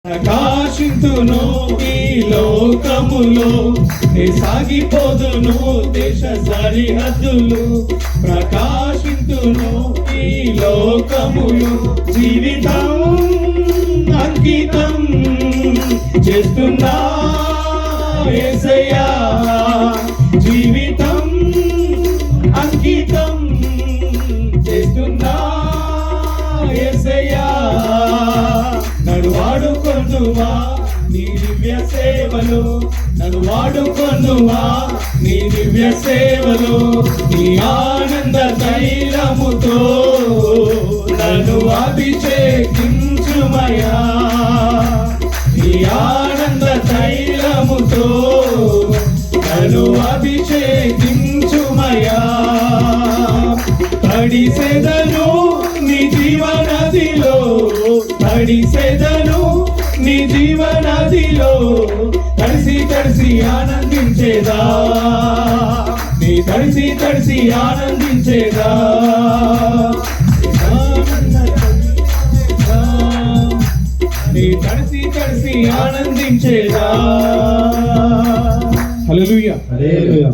ప్రకాశింతును ఈ లోకములో సాగిపోదును దేశ సరిహద్దులు. ప్రకాశింతును ఈ లోకములో జీవితం అంకితం చేస్తున్నా యేసయ్యా. జీవితం అంకితం చేస్తున్నా యేసయ్యా. నన్ను వాడుకొనువా నీ దివ్య సేవలు, నన్ను వాడుకొనువా నీ దివ్య సేవలు. నీ ఆనంద తైలముతో నన్ను అభిషేకించుమయా. నీ ఆనంద తైలముతో నన్ను అభిషేకించుమయా. తడిసెదను నీ జీవనదిలో, తడిసెదను నీ జీవనదిలో. తడిసి తడిసి ఆనందించేదా, నీ తడిసి తడిసి ఆనందించేదా. నీ తడిసి తడిసి ఆనందించేదా. హల్లెలూయా హల్లెలూయా.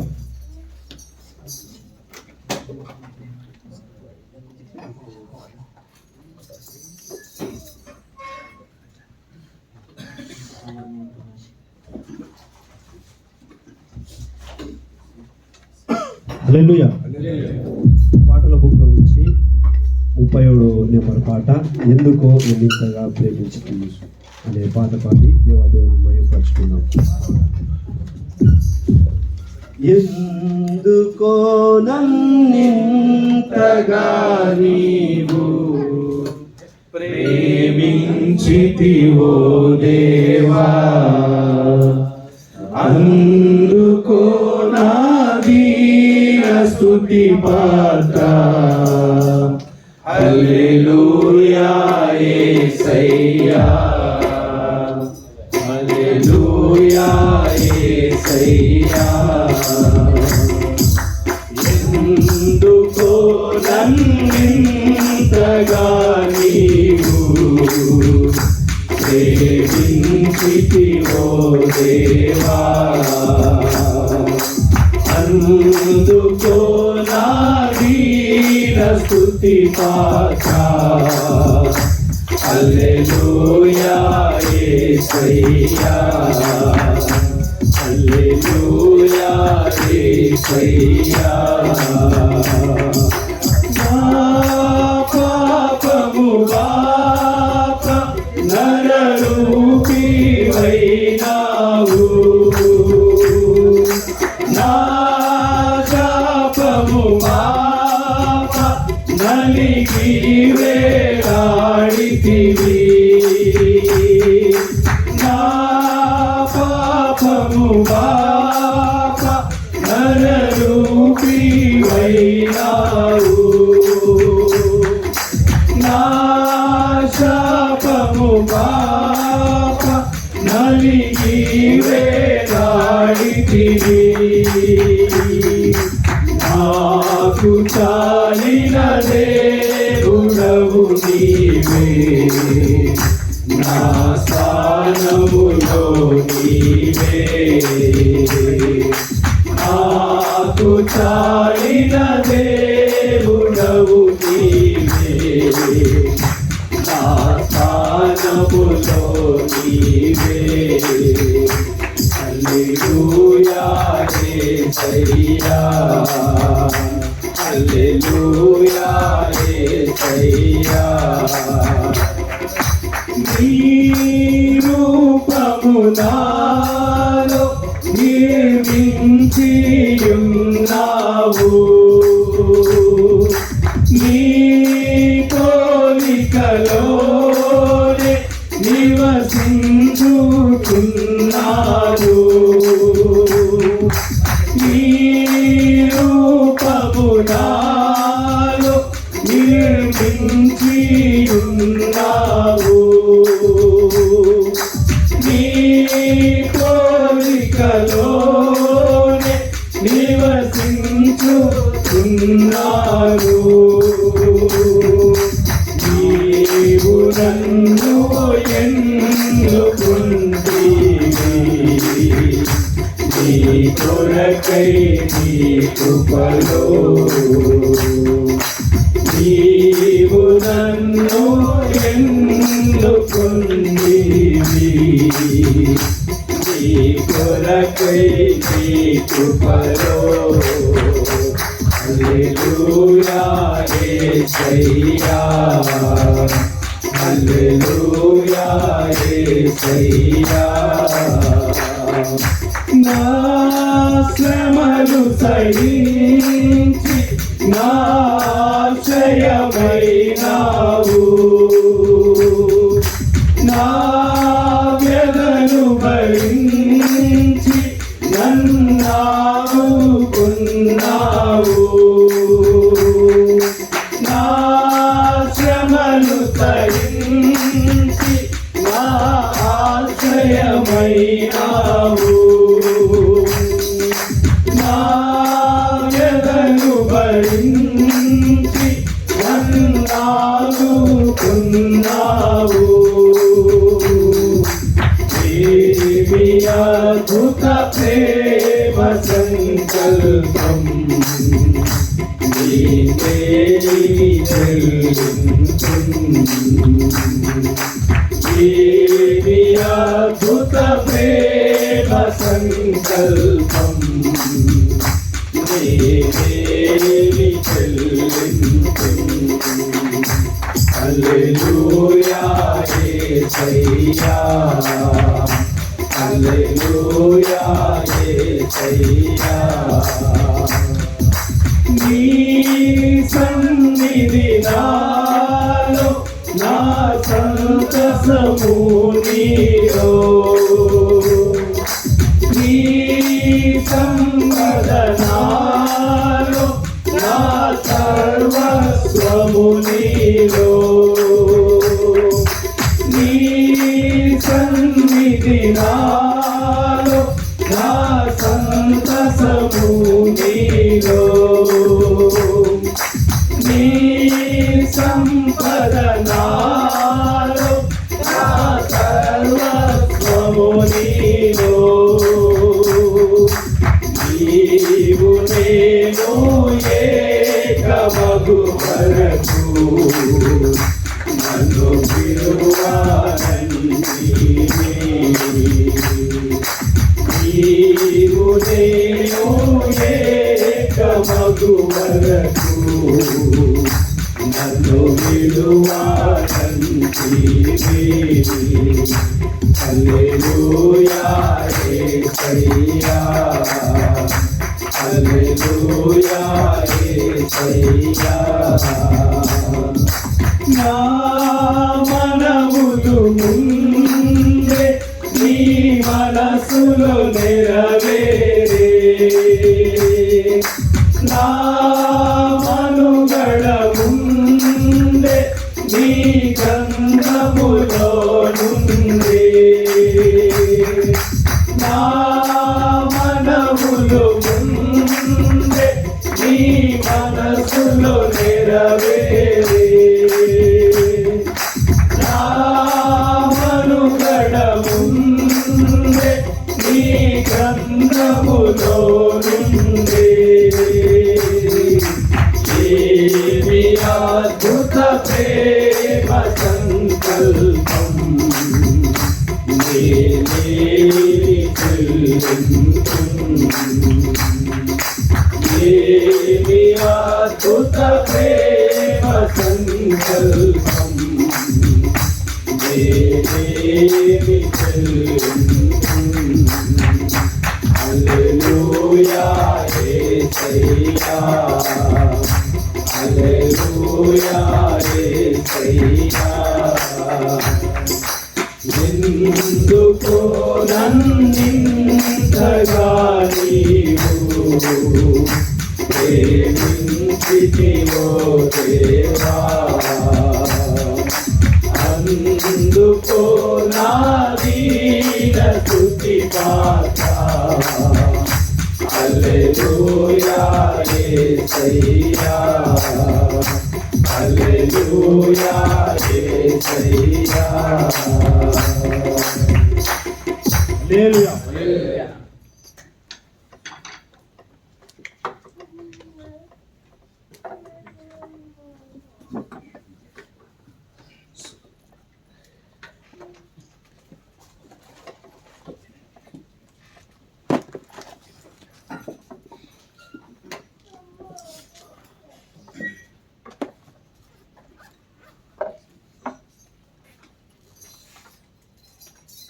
హల్లెలూయా. పాటల బుక్లో నుంచి 37వ నెంబర్ పాట, ఎందుకో నేను ఇంతగా ప్రేమించుకుని అనే పాట పాడి దేవాదేవుని మహిమపరుచుకున్నాం. ఎందుకో నన్నింతగా నీవు ప్రేమించితివో దేవా, అందుకో నా దీన స్తుతి పాత్ర. హల్లెలూయా యేసయ్యా, హల్లెలూయా యేసయ్యా. ఎందుకో నన్నింతగా నీవు ప్రేమించితివో దేవా, అందుకో నా దీన స్తుతి పాత్ర. హల్లెలూయా యేసయ్యా, హల్లెలూయా యేసయ్యా. నా పాపము బాప నరరూపివైనావు, నా శాపము బాప నలిగి వేలాడితివి. నా పాపము బాప నరరూపివైనావు, నా శాపము బాప నలిగి వేలాడితివి. నాకు చాలిన దేవుడవు నీవే, నా స్థానములో నీవే. నాకు చాలిన దేవుడవు నీవే, నా స్థానములో నీవే. హల్లెలూయా యేసయ్యా, హల్లెలూయా యేసయ్యా. నీ రూపము నాలో నిర్మించియున్నావు, నీ పోలికలోనే నివసించుచున్నాను. నీ రూపము నాలో నిర్మించియున్నావు, నీ పోలికలోనే నివసించుచున్నాను. నీవు నన్ను ఎన్నో నీ కొరకై నీ కృపలో నీవు నన్ను ఎన్నుకుంటివి నీ కొరకై నీ కృపలో హల్లెలూయా యేసయ్యా హల్లెలూయా యేసయ్యా నా శ్రమలు సహించి నా ఆశ్రయమైనావు నా వ్యధను భరించి నన్నావుకున్నావు నా శ్రమలు సహించి నా ఆశ్రయమైనావు నా వ్యధను భరించి నన్నావుకున్నావు ఏమి అద్భుత ప్రేమ సంకల్పం నీవే ఏమి అద్భుత ప్రేమ సంకల్పం నీవే హల్లెలూయా యేసయ్యా హల్లెలూయా యేసయ్యా నీ సన్నిధి నాలో నా సంతసము నీలో నీ సంపద నాలో నా సర్వస్వము నీలో నీ సన్నిధి నాలో నా సంతసము నీలో నీ సంపద నాలో నా సర్వస్వము నీలో నీవు నేను ఏకమగు వరకు నన్ను విడువనంటివి నీవు నేను ఏకమగు వరకు నన్ను విడువనంటివి హల్లెలూయా యేసయ్యా హల్లెలూయా యేసయ్యా నా మనవులు ముందే నీ మనసులో నెరవేరే నా మనుగడ ముందే నీ గంధములో నుండే నా మనవులు ముందే నీ మనసులో నెరవేరే నా మనుగడ ముందే నీ గంధములో నుండే ఏమి అద్భుత ప్రేమ సంకల్పం ఏమి అద్భుత ప్రేమ సంకల్పం హల్లెలూయా యేసయ్యా హల్లెలూయా యేసయ్యా ఎందుకో నన్నింతగా నీవు ప్రేమించితివో దేవా అందుకో నా దీన స్తుతి పాట హల్లెలూయా యేసయ్యా హల్లెలూయా యేసయ్యా హల్లెలూయా.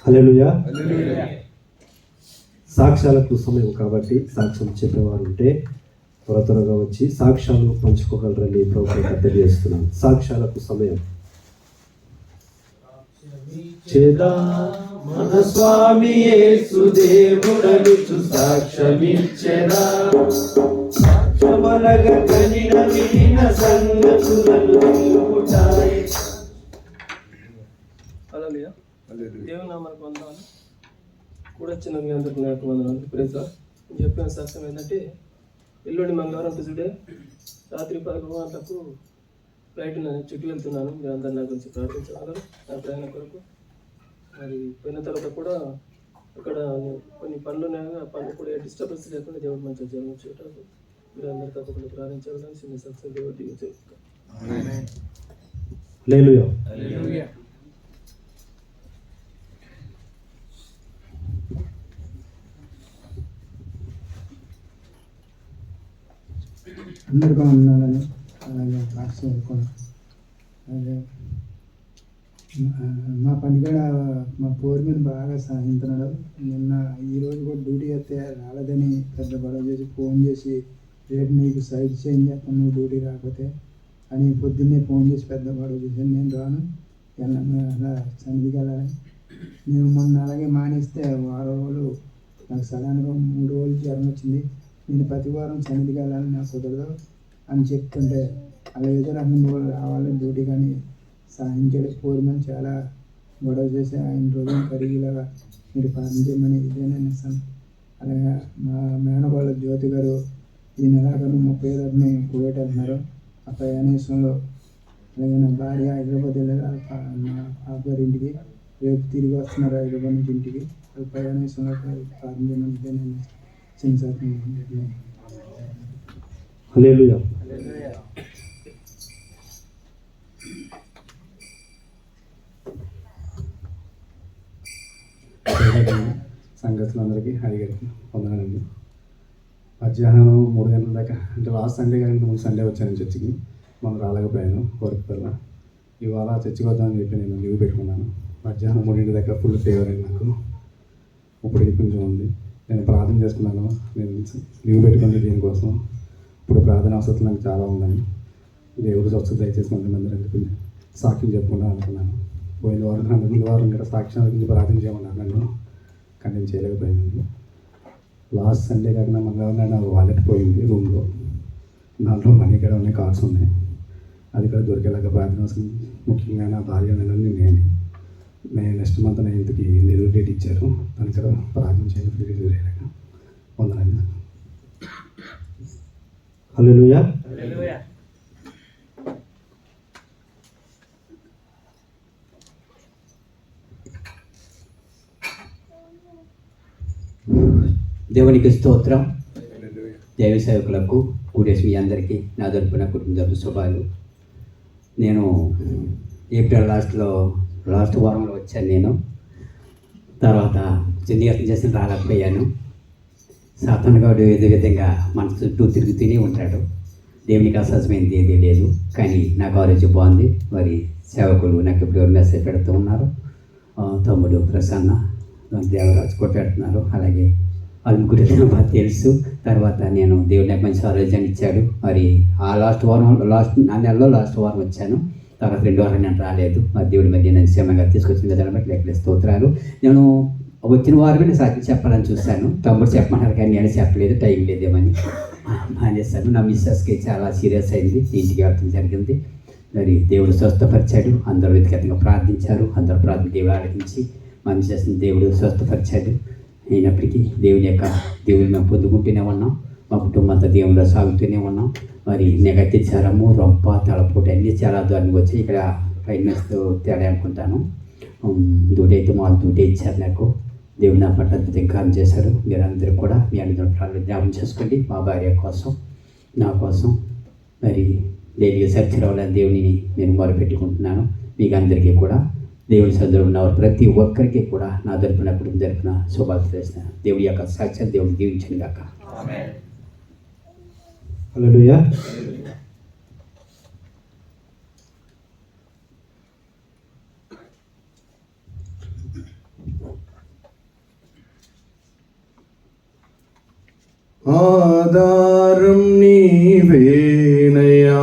హల్లెలూయా. సాక్ష్యాలకు సమయం కాబట్టి సాక్ష్యం చెప్పేవారు ఉంటే త్వరగా వచ్చి సాక్ష్యాలు పంచుకోగలరని ప్రభుత్వం తెలియజేస్తున్నాను. సాక్ష్యాలకు సమయం. చేదా మన స్వామి యేసు దేవుడనుచు సాక్ష్యమిచ్చెదా, సాక్ష్యమనగ కనిన వినిన సంగతులను తెలుపుటాయి. హల్లెలూయా. దేవుని నామానికి వందనాలు. కూడా వచ్చిన మీ అందరికీ నాకు వందనాలు. Praise lord. నేను చెప్పిన సాక్ష్యం ఏంటంటే ఎల్లుండి మంగళవారం ట్యూస్డే రాత్రి 11 గంటలకు ఫ్లైట్ చుట్టూ వెళ్తున్నాను. మీరు అందరు నా గురించి ప్రార్థించగలరు నా ప్రయాణం కొరకు. మరి పోయిన తర్వాత కూడా అక్కడ కొన్ని పనులు ఉన్నాయి. ఆ పనులు కూడా డిస్టర్బెన్స్ లేకుండా దేవుడు మంచిగా జరుగుతారు. మీరు అందరు తప్పకుండా ప్రార్థించగలని చిన్న సాక్ష్యం దేవుడు దిగుతారు. హల్లెలూయా. అందరికీ ఉన్నాలని అలాగే క్లాస్ చదువుకోవడం అలాగే మా పనికాడ మా పోరు మీద బాగా సాధించున్నాడు. నిన్న ఈరోజు కూడా డ్యూటీ అయితే రాలేదని పెద్ద గొడవ చేసి ఫోన్ చేసి రేపు నీకు సైడ్ చేంజ్ చేస్తాను నువ్వు డ్యూటీ రాకపోతే అని పొద్దున్నే ఫోన్ చేసి పెద్ద గొడవ చేశాను. నేను రాను అలా సన్నిధికి వెళ్ళాలి. నేను మొన్న అలాగే మానేస్తే వారం రోజులు నాకు సడన్గా 3 రోజులు జ్వరం వచ్చింది. నేను ప్రతి వారం సన్నిధికి వెళ్ళాలని నాకు కుదరదు అని చెప్తుంటే అలా ఏదో రకం రావాలని డ్యూటీ కానీ సాధించాడు. ఫోర్మెన్ చాలా గొడవ చేసి ఆయన రోజులు కరిగిలాగా మీరు ప్రారంభించమని ఇదేనే ఇస్తాను. అలాగే మా మేనబాళ్ళ జ్యోతి గారు ఈ నెలాఖరు 30 కువైట్ వెళ్తున్నారు. ఆ ప్రయాణేశ్వరంలో అలాగే నా భార్య హైదరాబాద్ వెళ్ళారు మా పాప గారి ఇంటికి. రేపు తిరిగి వస్తున్నారు హైదరాబాద్ నుంచి ఇంటికి. అది ప్రయాణేశ్వరంలో ప్రారంభించమని ఇదేనే చిన్న శాతం. హల్లెలూయా. సంఘస్థులందరికీ హరిగారికి వందనాలండి. మధ్యాహ్నం 3 గంటల దాకా అంటే లాస్ట్ సండే కానీ ముందు సండే వచ్చాను చర్చికి. మనం రాలేకపోయాను వర్క్ వల్ల. ఇవాళ చర్చికి వద్దామని చెప్పి నేను లీవ్ పెట్టుకున్నాను. మధ్యాహ్నం 3 దాకా ఫుల్ ఫీవర్ అయింది నాకు. ఇప్పుడు కొంచెం ఉంది. నేను ప్రార్థన చేసుకున్నాను. నేను లీవ్ పెట్టుకుంది దీనికోసం. ఇప్పుడు ప్రార్థన అవసరం నాకు చాలా ఉందని దేవుడు స్వచ్ఛత దయచేసి కొంతమంది సాక్ష్యం చెప్పుకుంటాను అనుకున్నాను. పోయిన వారం ముందు వారం కూడా సాక్ష్యం గురించి ప్రార్థన చేయమన్నారు నన్ను, కానీ నేను చేయలేకపోయాను. లాస్ట్ సండే కాకుండా మంగళవారం నా వాలెట్ పోయింది రూమ్లో. దాంట్లో మనీ కూడా ఉన్నాయి, కార్డ్స్ ఉన్నాయి. అది కూడా దొరికేలాగా ప్రార్థన అవసరం. ముఖ్యంగా నా భార్య నేను next month 9th delivery date ఇచ్చారు. దానికి కూడా ప్రార్థన చేయండి డెలివరీ అయ్యాక. వందనండి. హల్లెలూయా. దేవునికి స్తోత్రం. దైవ సేవకులకు కూడేసి మీ అందరికీ నా తరపున కుటుంబ శుభాలు. నేను ఏప్రిల్ లాస్ట్ వారంలో వచ్చాను. నేను తర్వాత చిన్నయత్నం చేసి రాలేకపోయాను. సాతాను గాడు ఏదో విధంగా మన చుట్టూ తిరుగుతూనే ఉంటాడు. దేవునికి అసహజమైనది ఏదీ లేదు. కానీ నాకు ఆరోగ్యం బాగుంది. మరి సేవకులు నాకు ఇప్పుడు మెసేజ్ పెడుతూ ఉన్నారు. తమ్ముడు ప్రసన్న దేవరాజు కొట్టాడుతున్నారు. అలాగే వాళ్ళ గురించి బాగా తెలుసు. తర్వాత నేను దేవుడు నాకు మంచి ఆరోగ్యాన్ని ఇచ్చాడు. మరి ఆ ఆ నెలలో లాస్ట్ వారం వచ్చాను. తర్వాత 2 వారాలు నేను రాలేదు. మరి దేవుడి మధ్య నేను క్షేమంగా తీసుకొచ్చిన విధానం బట్టి లెక్కలే స్తోత్రాలు. నేను వచ్చిన వారమే నేను సాక్షి చెప్పాలని చూశాను. తమ్ముడు చెప్పమన్నారు కానీ నేను చెప్పలేదు, టైం లేదేమని మానేశాను. నా మిస్సెస్కి చాలా సీరియస్ అయింది. ఇంటికి వెళ్ళడం జరిగింది. మరి దేవుడు స్వస్థపరిచాడు. అందరూ వ్యక్తిగతంగా ప్రార్థించారు. అందరూ ప్రార్థన దేవుడు ఆలకించి మా మిస్సెస్ని దేవుడు స్వస్థపరిచాడు. అయినప్పటికీ దేవుని మేము పొందుకుంటూనే ఉన్నాం. మా కుటుంబం అంతా దేవుళ్ళు సాగుతూనే ఉన్నాం. మరి నెగటి జ్వరము, రొంప, తలపోటు అన్నీ చాలా దూరంగా వచ్చాయి. ఇక్కడ ఫైనల్స్తో తేడా అనుకుంటాను. 2 అయితే మాకు 2 ఇచ్చారు నాకు. దేవుడు నా పట్ల అద్భుతం కార్యం చేశారు. మీరందరూ కూడా మీ అన్నింటిలో జ్ఞాపం చేసుకోండి. మా భార్య కోసం, నా కోసం మరి డైలీగా చర్చ రావాలని దేవునిని నేను మొరపెట్టుకుంటున్నాను. మీకు అందరికీ కూడా దేవుని సన్నిధిలో ఉన్నవారు ప్రతి ఒక్కరికి కూడా నా తరపున కుటుంబం తరపున శుభాలు చేస్తున్నాను. దేవుడి యొక్క సాక్ష్యాలు దేవుడు దీవించను గాక. హల్లెలూయా. ఆధారం నీవేనయ్యా,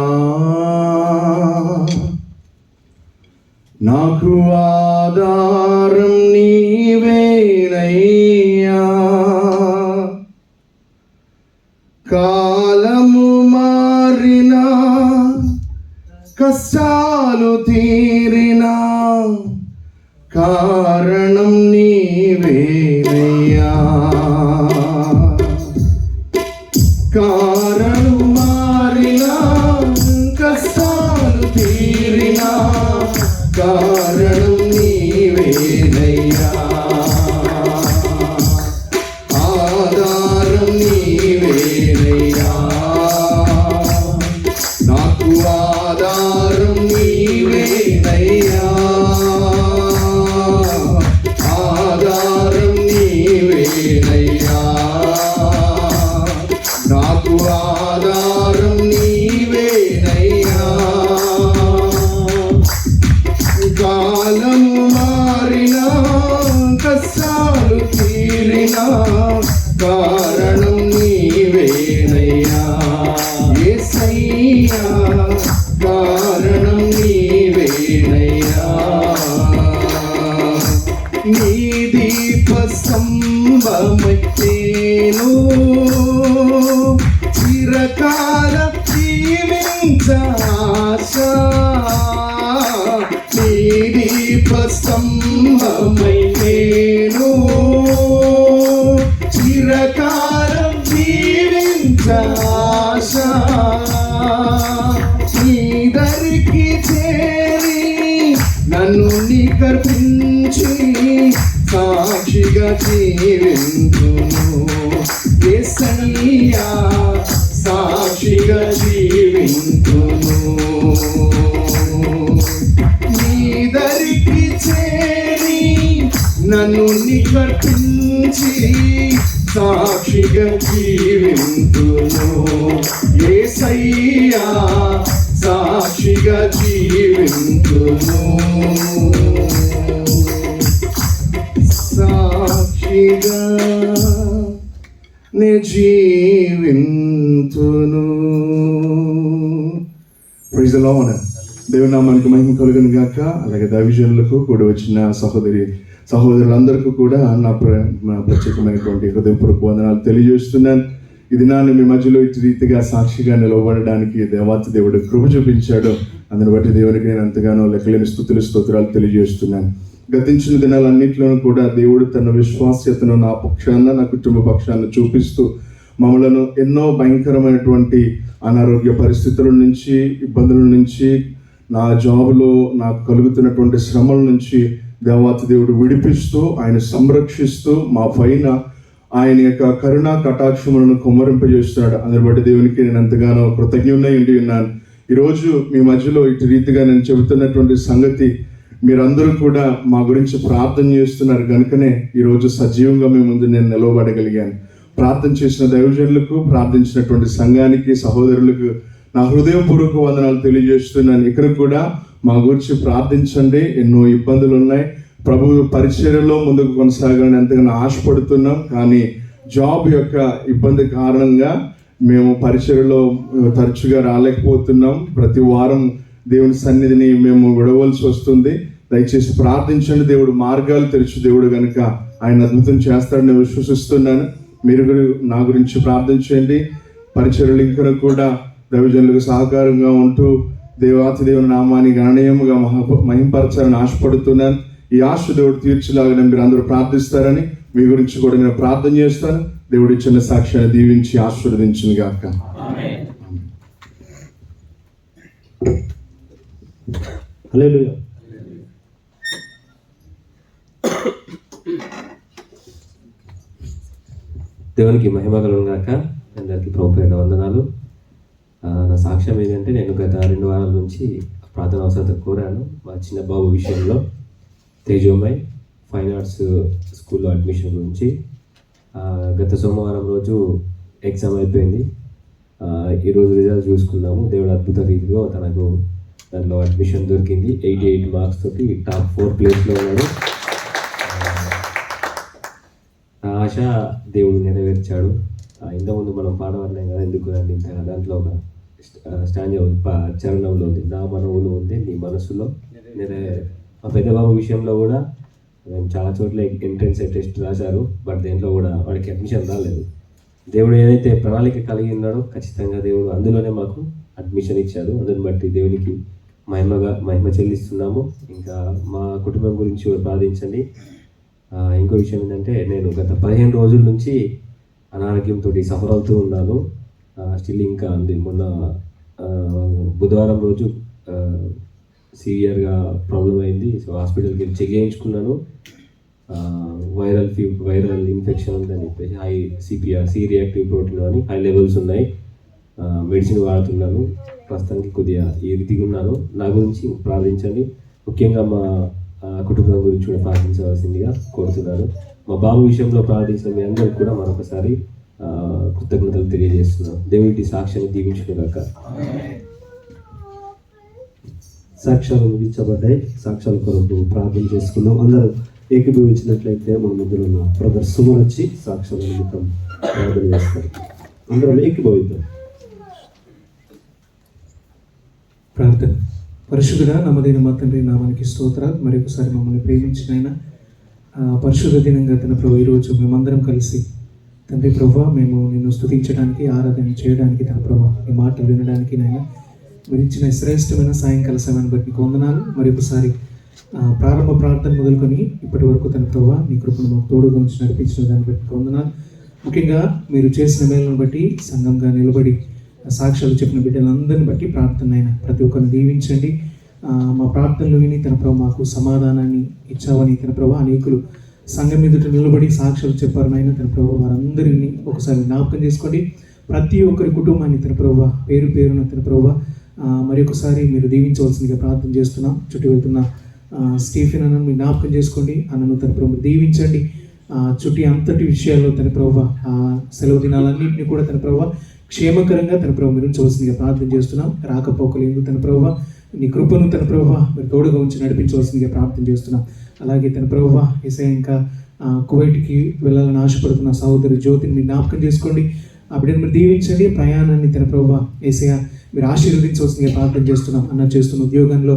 నాకు ఆధారం నీవేనయ్యా, కాలము మారినా కష్టాలు తీరినా కారణం నీవేనయ్యా, కారణం మారినా కష్టాలు తీరినా కారణం నీవేనయ్యా, ఆధారం నీవేనయ్యా, నాకు ఆధారం నీవేనయ్యా, ఆధారం నీవేనయ్యా, నాకు ఆధారం నీవేనయ్యా, కాలము మారినా కష్టాలు తీరినా కారణం నీవేనయ్యా, యేసయ్యా కారణం నీవేనయ్యా, నీ దీప స్తంభమై నేను చిరకాల జీవించాశ, నీ దీప స్తంభమై నేను చిరకాలం జీవించాశ, నీ దరికి చేరి నన్ను నికర్పించి సాక్షిగా జీవించును, యేసయ్యా సాక్షిగా జీవించును, నీ దరికి చేరి నన్ను నికర్పించి సాక్షిగా జీవించును, యేసయ్యా సాక్షిగా జీవించును, సాక్షిగా నే జీవింతును. Praise the lord. దేవుని నామానికి మహిమ కలుగును గాక. అలాగే దైవజనులకు కూడి వచ్చిన సహోదరులందరికీ కూడా నా ప్రత్యేకమైనటువంటి హృదయపూర్వక వందనాలు తెలియజేస్తున్నాను. ఈ దినాన్ని మీ మధ్యలో ఇటు రీతిగా సాక్షిగా నిలవబడడానికి దేవాతి దేవుడు కృప చూపించాడు. అందుని బట్టి దేవునికి నేను ఎంతగానో లెక్కలేని స్తోత్రాలు తెలియజేస్తున్నాను. గతించిన దినాలన్నింటిలోనూ కూడా దేవుడు తన విశ్వాస్యతను నా పక్షాన, నా కుటుంబ పక్షాన చూపిస్తూ మమ్మలను ఎన్నో భయంకరమైనటువంటి అనారోగ్య పరిస్థితుల నుంచి, ఇబ్బందుల నుంచి, నా జాబులో నాకు కలుగుతున్నటువంటి శ్రమల నుంచి దేవాతి దేవుడు విడిపిస్తూ, ఆయన సంరక్షిస్తూ మా పైన ఆయన యొక్క కరుణా కటాక్షములను కుమ్మరింపజేస్తున్నాడు. అందుని బట్టి దేవునికి నేను ఎంతగానో కృతజ్ఞుడై ఉండి ఉన్నాను. ఈరోజు మీ మధ్యలో ఇటు రీతిగా నేను చెబుతున్నటువంటి సంగతి మీరందరూ కూడా మా గురించి ప్రార్థన చేస్తున్నారు కనుకనే ఈరోజు సజీవంగా మీ ముందు నేను నిలవబడగలిగాను. ప్రార్థన చేసిన దైవజనులకు, ప్రార్థించినటువంటి సంఘానికి, సహోదరులకు నా హృదయపూర్వక వందనాలు తెలియజేస్తున్నాను. ఇక్కడ కూడా మా గురించి ప్రార్థించండి. ఎన్నో ఇబ్బందులు ఉన్నాయి. ప్రభు పరిచర్యలో ముందుకు కొనసాగాలని ఎంతగానో ఆశపడుతున్నాం. కానీ జాబ్ యొక్క ఇబ్బంది కారణంగా మేము పరిచర్యలో తరచుగా రాలేకపోతున్నాం. ప్రతి వారం దేవుని సన్నిధిని మేము విడవలసి వస్తుంది. దయచేసి ప్రార్థించండి. దేవుడు మార్గాలు తెరిచి దేవుడు కనుక ఆయన అద్భుతం చేస్తాడని విశ్వసిస్తున్నాను. మీరు నా గురించి ప్రార్థించండి. పరిచర్యలు ఇంకా కూడా దైవజనులకు సహకారంగా ఉంటూ దేవాతి దేవుని నామాన్ని గణనీయముగా మహింపరచాలని ఆశపడుతున్నాను. ఈ ఆశ దేవుడు తీర్చిలాగానే మీరు అందరూ ప్రార్థిస్తారని మీ గురించి కూడా నేను ప్రార్థన చేస్తాను. దేవుడు ఇచ్చిన సాక్ష్యాన్ని దీవించి ఆశీర్వదించును గాక. హల్లెలూయా. దేవునికి మహిమ కలుగును గాక. అందరికీ ప్రభుపేట వందనాలు. నా సాక్ష్యం ఏంటంటే, నేను గత 2 వారాల నుంచి ప్రార్థన అవసరత కోరాను మా చిన్న బాబు విషయంలో. తేజోమయ్ ఫైన్ ఆర్ట్స్ స్కూల్లో అడ్మిషన్ గురించి. గత సోమవారం రోజు ఎగ్జామ్ అయిపోయింది. ఈరోజు రిజల్ట్ చూసుకున్నాము. దేవుడు అద్భుత రీతిలో తనకు దాంట్లో అడ్మిషన్ దొరికింది. 88 మార్క్స్ తోటి టాప్ 4 ప్లేస్లో ఉన్నాడు. నా ఆశ దేవుడు నెరవేర్చాడు. ఇంతకుముందు మనం పాడవన్నాం కదా, ఎందుకు అని ఇంత దాంట్లో ఒక స్టాండ్ చరణంలో ఉంది, నా మనవులు ఉంది నీ మనసులో నెరవేరు. మా పెద్దబాబు విషయంలో కూడా మేము చాలా చోట్ల ఎంట్రన్స్ టెస్ట్ రాశారు, బట్ దేంట్లో కూడా వాడికి అడ్మిషన్ రాలేదు. దేవుడు ఏదైతే ప్రణాళిక కలిగి ఉన్నాడో ఖచ్చితంగా దేవుడు అందులోనే మాకు అడ్మిషన్ ఇచ్చాడు. అందుని బట్టి దేవునికి మహిమ చెల్లిస్తున్నాము. ఇంకా మా కుటుంబం గురించి ప్రార్థించండి. ఇంకో విషయం ఏంటంటే, నేను గత 15 రోజుల నుంచి అనారోగ్యంతో సఫర్ అవుతూ ఉన్నాను. స్టిల్ ఇంకా ఉంది. మొన్న బుధవారం రోజు సివియర్గా ప్రాబ్లం అయింది. సో హాస్పిటల్కి వెళ్ళి చెక్ చేయించుకున్నాను. వైరల్ ఇన్ఫెక్షన్ ఉందని చెప్పేసి సి రియాక్టివ్ ప్రోటీన్ అని హై లెవెల్స్ ఉన్నాయి. మెడిసిన్ వాడుతున్నాను. ప్రస్తుతానికి కొద్దిగా ఈ రీతిగా ఉన్నాను. నా గురించి ప్రార్థించండి. ముఖ్యంగా మా కుటుంబం గురించి కూడా ప్రార్థించవలసిందిగా కోరుతున్నాను. మా బాబు విషయంలో ప్రార్థించిన మీ అందరికీ కూడా మరొకసారి కృతజ్ఞతలు తెలియజేస్తున్నాను. దేవుడి సాక్ష్యాన్ని దీవించును గాక. సాక్ష్యాలు ముగించబడ్డాయి. సాక్ష్యాల కొరకు ప్రార్థన చేసుకున్నాం. అందరూ ఏకీభవించినట్లయితే మన మధ్యలో ఉన్న బ్రదర్ సుమన్ వచ్చి సాక్ష్యాల నిమిత్తం ప్రార్థన చేస్తారు. అందరం ఏకీభవిద్దాం. ప్రార్థన. పరిశుద్ధుడా, నమ్మదైన మా తండ్రి నామానికి స్తోత్రాలు. మరొకసారి మమ్మల్ని ప్రేమించిన ఆయన పరిశుద్ధ దినంగా తన ప్రభు ఈరోజు మేమందరం కలిసి తండ్రి ప్రభు మేము నిన్ను స్తుతించడానికి, ఆరాధన చేయడానికి, తన ప్రభు నీ మాటలు వినడానికి నాయన మీరు ఇచ్చిన శ్రేష్టమైన సాయంకాల సమయాన్ని బట్టి నీకు వందనాలు. మరొకసారి ప్రారంభ ప్రార్థన మొదలుకొని ఇప్పటి వరకు తన ప్రభు నీ కృపను మాకు తోడుగా ఉంచి నడిపించిన దాన్ని బట్టి నీకు వందనాలు. ముఖ్యంగా మీరు చేసిన మేలను బట్టి సంఘంగా నిలబడి సాక్ష్యాలు చెప్పిన బిడ్డలందరిని బట్టి ప్రార్థన అయినా ప్రతి ఒక్కరిని దీవించండి. మా ప్రార్థనలు విని తన ప్రభు మాకు సమాధానాన్ని ఇచ్చావని తన ప్రభు అనేకులు సంఘం ఎదుట నిలబడి సాక్ష్యాలు చెప్పారు నాయన. తన ప్రభు వారందరినీ ఒకసారి జ్ఞాపకం చేసుకోండి. ప్రతి ఒక్కరి కుటుంబాన్ని తన ప్రభు పేరు పేరున తన ప్రభు మరి ఒకసారి మీరు దీవించవలసిందిగా ప్రార్థన చేస్తున్నాం. చుట్టూ వెళ్తున్న స్టీఫెన్ అన్నను మీరు జ్ఞాపకం చేసుకోండి. అన్నను తన ప్రభు దీవించండి. చుట్టి అంతటి విషయాల్లో తన ప్రభు సెలవు దినాలన్నింటినీ కూడా తన ప్రభు క్షేమకరంగా తన ప్రభు మీరు ఉంచవలసిందిగా ప్రార్థన చేస్తున్నాం. రాకపోకలేదు తన ప్రభు నీ కృపను తన ప్రభు మీరు తోడుగా ఉంచి నడిపించవలసిందిగా ప్రార్థన చేస్తున్నాం. అలాగే తన ప్రభు యేసయ్య ఇంకా కువైట్కి వెళ్ళాలని ఆశపడుతున్న సహోదరి జ్యోతిని మీరు జ్ఞాపకం చేసుకోండి. ఆ బిడ్డను మీరు దీవించండి. ప్రయాణాన్ని తన ప్రభు యేసయ్య మీరు ఆశీర్వదించవలసిందిగా ప్రార్థన చేస్తున్నాం. అన్న చేస్తున్న ఉద్యోగంలో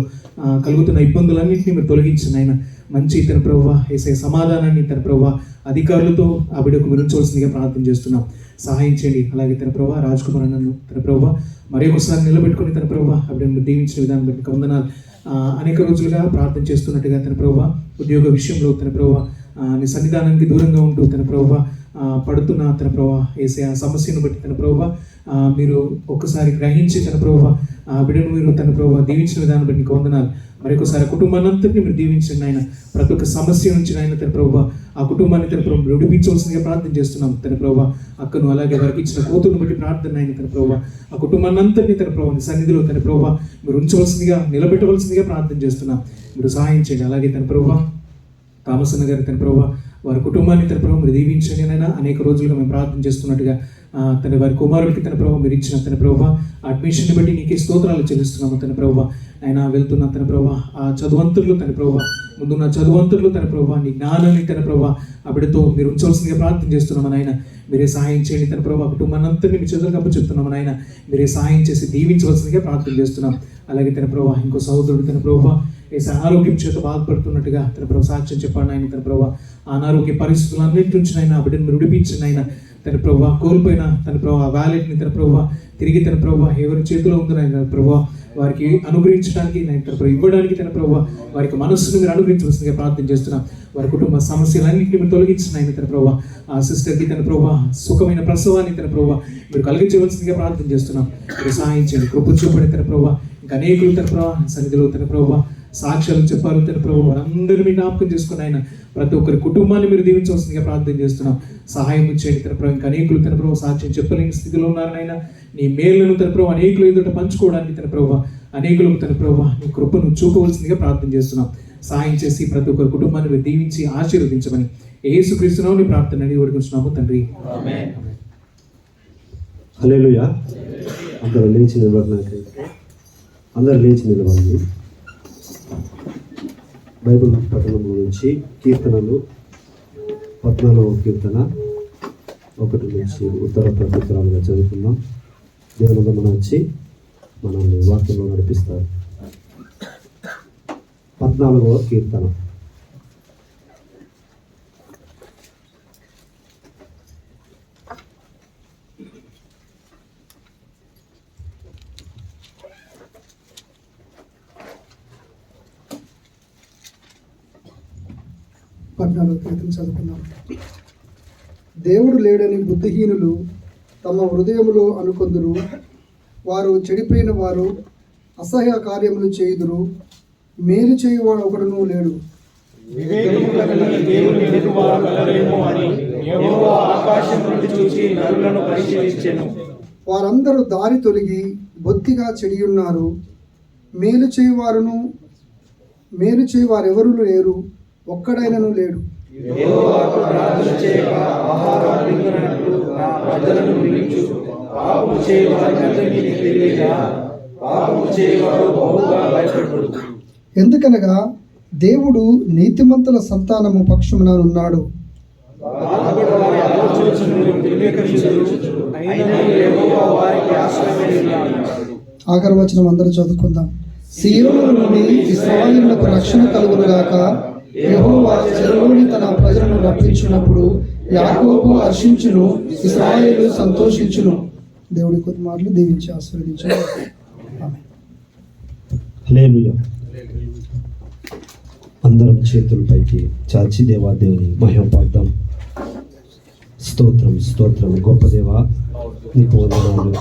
కలుగుతున్న ఇబ్బందులన్నింటినీ మీరు తొలగించిన ఆయన మంచి తన ప్రభు యేసయ్య సమాధానాన్ని తన ప్రభు అధికారులతో ఆ బిడ్డకు మీరు ఉంచవలసిందిగా ప్రార్థన చేస్తున్నాం. సహాయం చేయండి. అలాగే తన ప్రభు రాజ్ కుమార్ అన్నను తన ప్రభు మరి ఒకసారి నిలబెట్టుకుని తన ప్రభు ఆ బిడ్డను దీవించిన విధానం బట్టి వందనాలు. అనేక రోజులుగా ప్రార్థన చేస్తున్నట్టుగా తన ప్రభు ఉద్యోగ విషయంలో తన ప్రభు నీ సన్నిధానానికి దూరంగా ఉంటూ తన ప్రభు పడుతున్న తన ప్రభు యేసయ్య సమస్యను బట్టి తన ప్రభు మీరు ఒక్కసారి గ్రహించి తన ప్రభు ఆ బిడ్డను మీరు తన ప్రభు దీవించిన విధానం బట్టి వందనాలు. మరొకసారి కుటుంబాన్నంతటిని మీరు దీవించండి ఆయన. ప్రతి ఒక్క సమస్య నుంచి ఆయన తన ప్రభు ఆ కుటుంబాన్ని తన ప్రభు విడిపించవలసిందిగా ప్రార్థన చేస్తున్నాం. తన ప్రభు అక్కను అలాగే వారికి ఇచ్చిన కూతురుని బట్టి ప్రార్థన ఆయన తన ప్రభు ఆ కుటుంబాన్నంతటిని తన ప్రభు సన్నిధిలో తన ప్రభు మీరు ఉంచవలసిందిగా నిలబెట్టవలసిందిగా ప్రార్థన చేస్తున్నాం. మీరు సహాయం చేయండి. అలాగే తన ప్రభు థామస్ అన్న గారి తన ప్రభు వారి కుటుంబాన్ని తన ప్రభు మీరు దీవించండి అయినా. అనేక రోజులుగా మేము ప్రార్థన చేస్తున్నట్టుగా తన వారి కుమారుడికి తన ప్రభు మీరు ఇచ్చిన తన ప్రభు అడ్మిషన్ని బట్టి నీకే స్తోత్రాలు చెల్లిస్తున్నాము. తన ప్రభు ఆయన వెళ్తున్న తన ప్రభు ఆ చదువంతులు తన ప్రభు ముందున్న చదువంతులు తన ప్రభు నీ జ్ఞానాన్ని తన ప్రభు ఆ బిడ్డతో మీరు ఉంచవలసిందిగా ప్రార్థన చేస్తున్నాము నాయన. మీరే సహాయం చేయండి. తన ప్రభు కుటుంబాన్ని అంతటినీ మీ చేతులకు అప్పచెప్తున్నాము నాయన. మీరే సహాయం చేసి దీవించవలసిందిగా ప్రార్థన చేస్తున్నాం. అలాగే తన ప్రభు ఇంకో సహోదరుడు తన ప్రభు అనారోగ్యం చేత బాధపడుతున్నట్టుగా తన ప్రభు సాక్ష్యం చెప్పండి ఆయన. తన ప్రభు అనారోగ్య పరిస్థితులన్నింటి నుంచి ఆయన ఆ బిడ్డను మీరు విడిపించండి ఆయన. తన ప్రభు కోల్పోయిన తన ప్రభు ఆ వ్యాలెట్ని తన ప్రభు తిరిగి తన ప్రభు ఎవరి చేతిలో ఉందో ఆయన ప్రభు వారికి అనుగ్రహించడానికి నేను తన ప్రభు ఇవ్వడానికి తన ప్రభు వారికి మనస్సును మీరు అనుగ్రహించవలసిందిగా ప్రార్థన చేస్తున్నాం. వారి కుటుంబ సమస్యలన్నింటినీ మీరు తొలగించిన ఆయన తన ప్రభు ఆ సిస్టర్కి తన ప్రభు సుఖమైన ప్రసవాన్ని తన ప్రభు మీరు కలిగించవలసిందిగా ప్రార్థన చేస్తున్నాం. మీరు సహాయం చేయండి. కృప చూపండి తన ప్రభు ఇంకా అనేకులు తన ప్రభు సన్నిధిలో తన ప్రభు సాక్ష్యాలు చెప్పారు తన ప్రభు వారందరినీ జ్ఞాపకం చేసుకుని ఆయన ప్రతి ఒక్కరి కుటుంబాన్ని మీరు దీవించవలసిందిగా ప్రార్థన చేస్తున్నాం. సహాయం చేయండి తన ప్రభు. ఇంకా అనేకులు తన ప్రభు సాక్ష్యం చెప్పలేని స్థితిలో ఉన్నారనైనా నీ మేళ్లను తన ప్రభు అనేకులు ఎదుట పంచుకోవడానికి తన ప్రభు అనేకులకు తన ప్రభు నీ కృపను చూపవలసిందిగా ప్రార్థన చేస్తున్నాం. సహాయం చేసి ప్రతి ఒక్కరి కుటుంబాన్ని మీరు దీవించి ఆశీర్వదించమని యేసుక్రీస్తు నామములో ప్రార్థన వేడుకుంటున్నాము తండ్రి. హల్లెలూయా. అందరూ లేచి నిలబడినాక అందరూ లేచి నిలబడండి. బైబిల్ పఠనంలో నుంచి కీర్తనలు 14వ కీర్తన 1 నుంచి ఉత్తర ప్రత్యుత్తరాలుగా చదువుకుందాం. దేవుని మనం వచ్చి మనల్ని వాక్యంలో నడిపిస్తారు. 14వ కీర్తన. చదువుకున్నాం. దేవుడు లేడని బుద్ధిహీనులు తమ హృదయములో అనుకొందురు. వారు చెడిపోయిన వారు అసహ్య కార్యములు చేయుదురు. మేలు చేయువాడు ఒకడును లేడు. వారందరూ దారి తొలగి బొత్తిగా చెడియున్నారు. మేలు చేయువారెవరూ లేరు, ఒక్కడైనను లేడు. ఎందుకనగా దేవుడు నీతిమంతుల సంతానము పక్షమున ఉన్నాడు. ఆఖరి వచనం అందరూ చదువుకుందాం. సీయోను నుండి ఇశ్రాయేలునకు రక్షణ కలుగునుగాక. యెహోవా చెరలోని తన ప్రజలను రప్పించినప్పుడు యాకోబు హర్షించును, ఇశ్రాయేలు సంతోషించును. దేవుడి కొద్ది మాటలు దీవించి ఆశీర్వదించును. ఆమేన్. హల్లెలూయా. అందరం చేతులపైకి చాచి దేవాదేవుని మహిమపడదాం. స్తోత్రం స్తోత్రం. గొప్ప దేవా నీకు వందనాలు.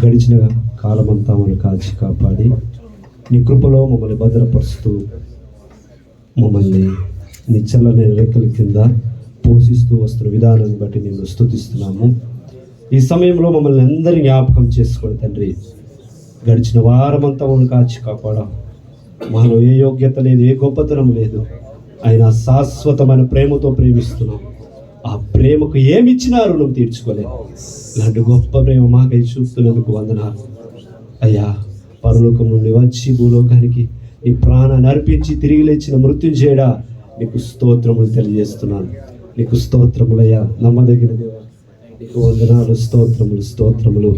గడిచిన కాలమంతా మనం కాచి కాపాడి నీ కృపలో మమ్మల్ని భద్రపరుస్తూ మమ్మల్ని నీ చల్లని రెక్కల కింద పోషిస్తూ వస్తున్న విధానాన్ని బట్టి నేను స్తుతిస్తున్నాము. ఈ సమయంలో మమ్మల్ని అందరినీ జ్ఞాపకం చేసుకోండి తండ్రి. గడిచిన వారమంతా మమ్మల్ని కాచి కాపాడా. మాలో ఏ యోగ్యత లేదు, ఏ గొప్పతనం లేదు. ఆయన శాశ్వతమైన ప్రేమతో ప్రేమిస్తున్నాం. ఆ ప్రేమకు ఏమిచ్చినా రుణం తీర్చుకోలేదు. ఇలాంటి గొప్ప ప్రేమ మాకై చూపుతున్నందుకు వందనాలు అయ్యా. పరలోకం నుండి వచ్చి భూలోకానికి నీ ప్రాణాన్ని అర్పించి తిరిగి లేచిన మృత్యుంజయుడా నీకు స్తోత్రములు తెలియజేస్తున్నాను. నీకు స్తోత్రములయ్యా. నమ్మదగిన దేవా నీకు వందనాలు. స్తోత్రములు స్తోత్రములు.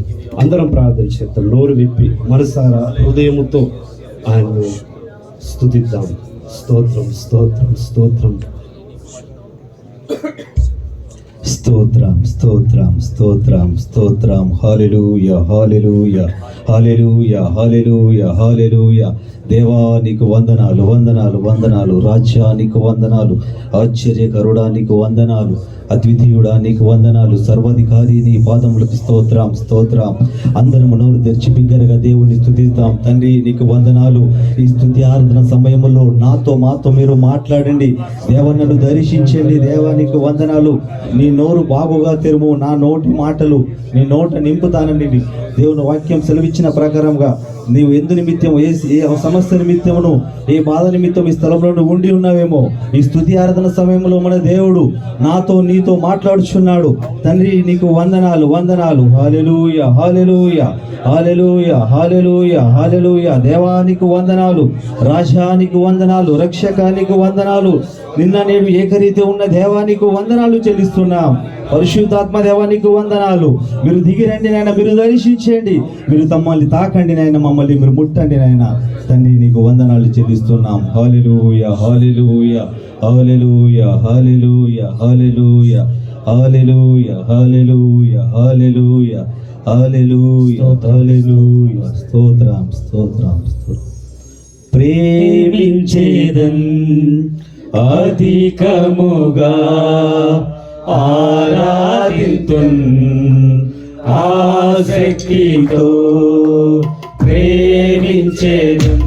అందరం ప్రార్థన చేద్దాం. నోరు విప్పి మనసారా హృదయముతో ఆయన్ను స్తుతిద్దాం. స్తోత్రం స్తోత్రం స్తోత్రం. స్తోత్రం స్తోత్రం స్తోత్రం స్తోత్రం. హల్లెలూయా హల్లెలూయా హల్లెలూయా హల్లెలూయా హల్లెలూయా. దేవా నీకు వందనాలు వందనాలు వందనాలు. రాజ్యా నీకు వందనాలు. ఆశ్చర్యకరుడా నీకు వందనాలు. అద్వితీయుడా నీకు వందనాలు. సర్వాధికారి నీ పాదములకు స్తోత్రం స్తోత్రం. అందరం నోరు తెరిచి బిగ్గరగా దేవుని స్తుతిద్దాం. తండ్రి నీకు వందనాలు. ఈ స్తుతి ఆరాధన సమయంలో మాతో మీరు మాట్లాడండి. దేవన్నను దర్శించండి. దేవా నీకు వందనాలు. నీ నోరు బాగుగా తెరుము. నా నోటి మాటలు నీ నోట నింపుతానండి. దేవుని వాక్యం సెలవిచ్చిన ప్రకారంగా నీవు ఎందు నిమిత్తం ఏ సమస్య నిమిత్తమును ఏ బాధ నిమిత్తం ఈ స్థలంలో ఉండి ఉన్నావేమో ఈ స్తుతి ఆరాధన సమయంలో మన దేవుడు నీతో మాట్లాడుచున్నాడు. తండ్రి నీకు వందనాలు వందనాలు. హల్లెలూయా హల్లెలూయా హల్లెలూయా హల్లెలూయా హల్లెలూయా. దేవానికి వందనాలు. రాజానికి వందనాలు. రక్షకానికి వందనాలు. నిన్న నేడు ఏకరీతి ఉన్న దేవానికి వందనాలు చెల్లిస్తున్నాం. పరిశుద్ధాత్మ దేవానికి వందనాలు. మీరు దిగిరండి నాయన, మీరు దర్శించండి, మీరు తమ్మల్ని తాకండి నాయన, మమ్మల్ని మీరు ముట్టండి నాయన. తండ్రి నీకు వందనాలు చెల్లిస్తున్నాం. హల్లెలూయా హల్లెలూయా హల్లెలూయా హల్లెలూయా హల్లెలూయా హల్లెలూయా హల్లెలూయా హల్లెలూయా హల్లెలూయా హల్లెలూయా. స్తోత్రం స్తోత్రం స్తోత్రం. ప్రేమించేదన్ అధికముగా ఆరాధితున్ ఆసక్తితో ప్రేమించేదన్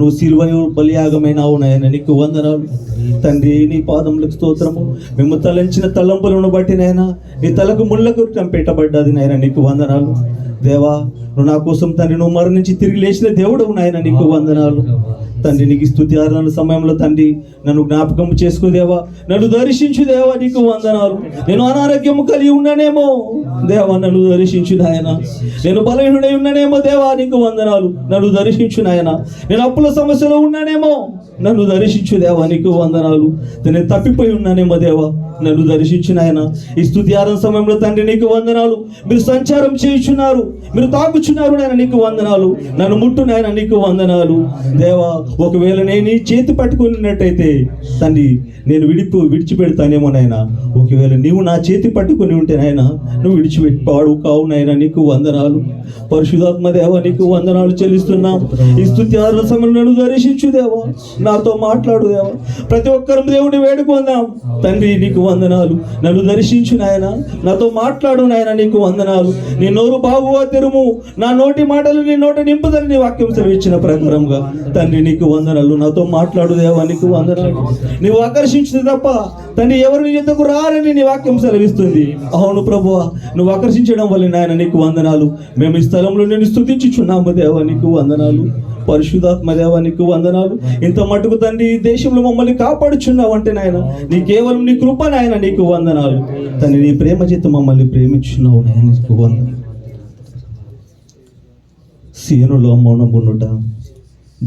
నువ్వు సిలువ బలియాగమైనావు నాయన, నీకు వందనాలు తండ్రి. నీ పాదములకు స్తోత్రము. మేము తలంచిన తలంపులను బట్టి నాయన, నీ తలకు ముళ్ళకు పెట్టబడ్డది నాయన, నీకు వందనాలు దేవా. నువ్వు నా కోసం తండ్రి, నువ్వు మరణించి తిరిగి లేచిన దేవుడవు నాయన, నీకు వందనాలు తండ్రి. నీకు స్తుతి ఆరాధన సమయంలో తండ్రి నన్ను జ్ఞాపకం చేసుకో దేవా, నన్ను దర్శించు దేవా, నీకు వందనాలు. నేను అనారోగ్యము కలిగి ఉన్నానేమో దేవా, నన్ను దర్శించు నాయన. నేను బలహీనుడై ఉన్నానేమో దేవా, నీకు వందనాలు, నన్ను దర్శించు నాయన. నేను అప్పుల సమస్యలో ఉన్నానేమో, నన్ను దర్శించు దేవా, నీకు వందనాలు. నేను తప్పిపోయి ఉన్నానేమో దేవా, నన్ను దర్శించు నాయన. ఈ స్తుతి ఆరాధన సమయంలో తండ్రి నీకు వందనాలు. మీరు సంచారం చేయుచున్నారు, మీరు తాకుచున్నారు నాయన, నీకు వందనాలు. నన్ను ముట్టు నాయన, నీకు వందనాలు దేవా. ఒకవేళ నేను ఈ చేతి పట్టుకున్నట్టయితే తండ్రి నేను విడిచిపెడతానేమో నాయన. ఒకవేళ నీవు నా చేతి పట్టుకుని ఉంటే నాయన, నువ్వు విడిచిపెట్టాడు కావు నాయన, నీకు వందనాలు. పరిశుద్ధాత్మ దేవ, నీకు వందనాలు చెల్లిస్తున్నాం. ఈ స్తుతి ఆరాధన సమయంలో నన్ను దర్శించు దేవా, నాతో మాట్లాడు దేవా. ప్రతి ఒక్కరు దేవుడిని వేడుకుందాం తండ్రి, నీకు వందనాలు. నన్ను దర్శించు నాయన, నాతో మాట్లాడు నాయన, నీకు వందనాలు. నీ నోరు బాగుగా తెరుము, నా నోటి మాటలు నీ నోట నింపుదని నీ వాక్యం సెలవిచ్చిన ప్రకారంగా తండ్రి నీకు వందనాలు. నాతో మాట్లాడు దేవా, నీకు వందనాలు. నీవు ఆకర్షించింది తప్ప తండ్రి ఎవరు నీ చెంతకు రారని నీ వాక్యం సెలవిస్తుంది. అవును ప్రభువా, నువ్వు ఆకర్షించడం వల్ల నాయన, నీకు వందనాలు. మేము ఈ స్థలంలో నేను స్తుతించుచున్నాము దేవా, నీకు వందనాలు. పరిశుద్ధాత్మ దేవా, నీకు వందనాలు. ఇంత మటుకు తండ్రి ఈ దేశంలో మమ్మల్ని కాపాడుచున్నావు అంటే నాయన, నీ కేవలం నీ కృప నాయన, నీకు వందనాలు తండ్రి. నీ ప్రేమ చేత మమ్మల్ని ప్రేమించున్నావు నాయన, నీకు వందనాలు. సీనులో మౌనం ఉండుట,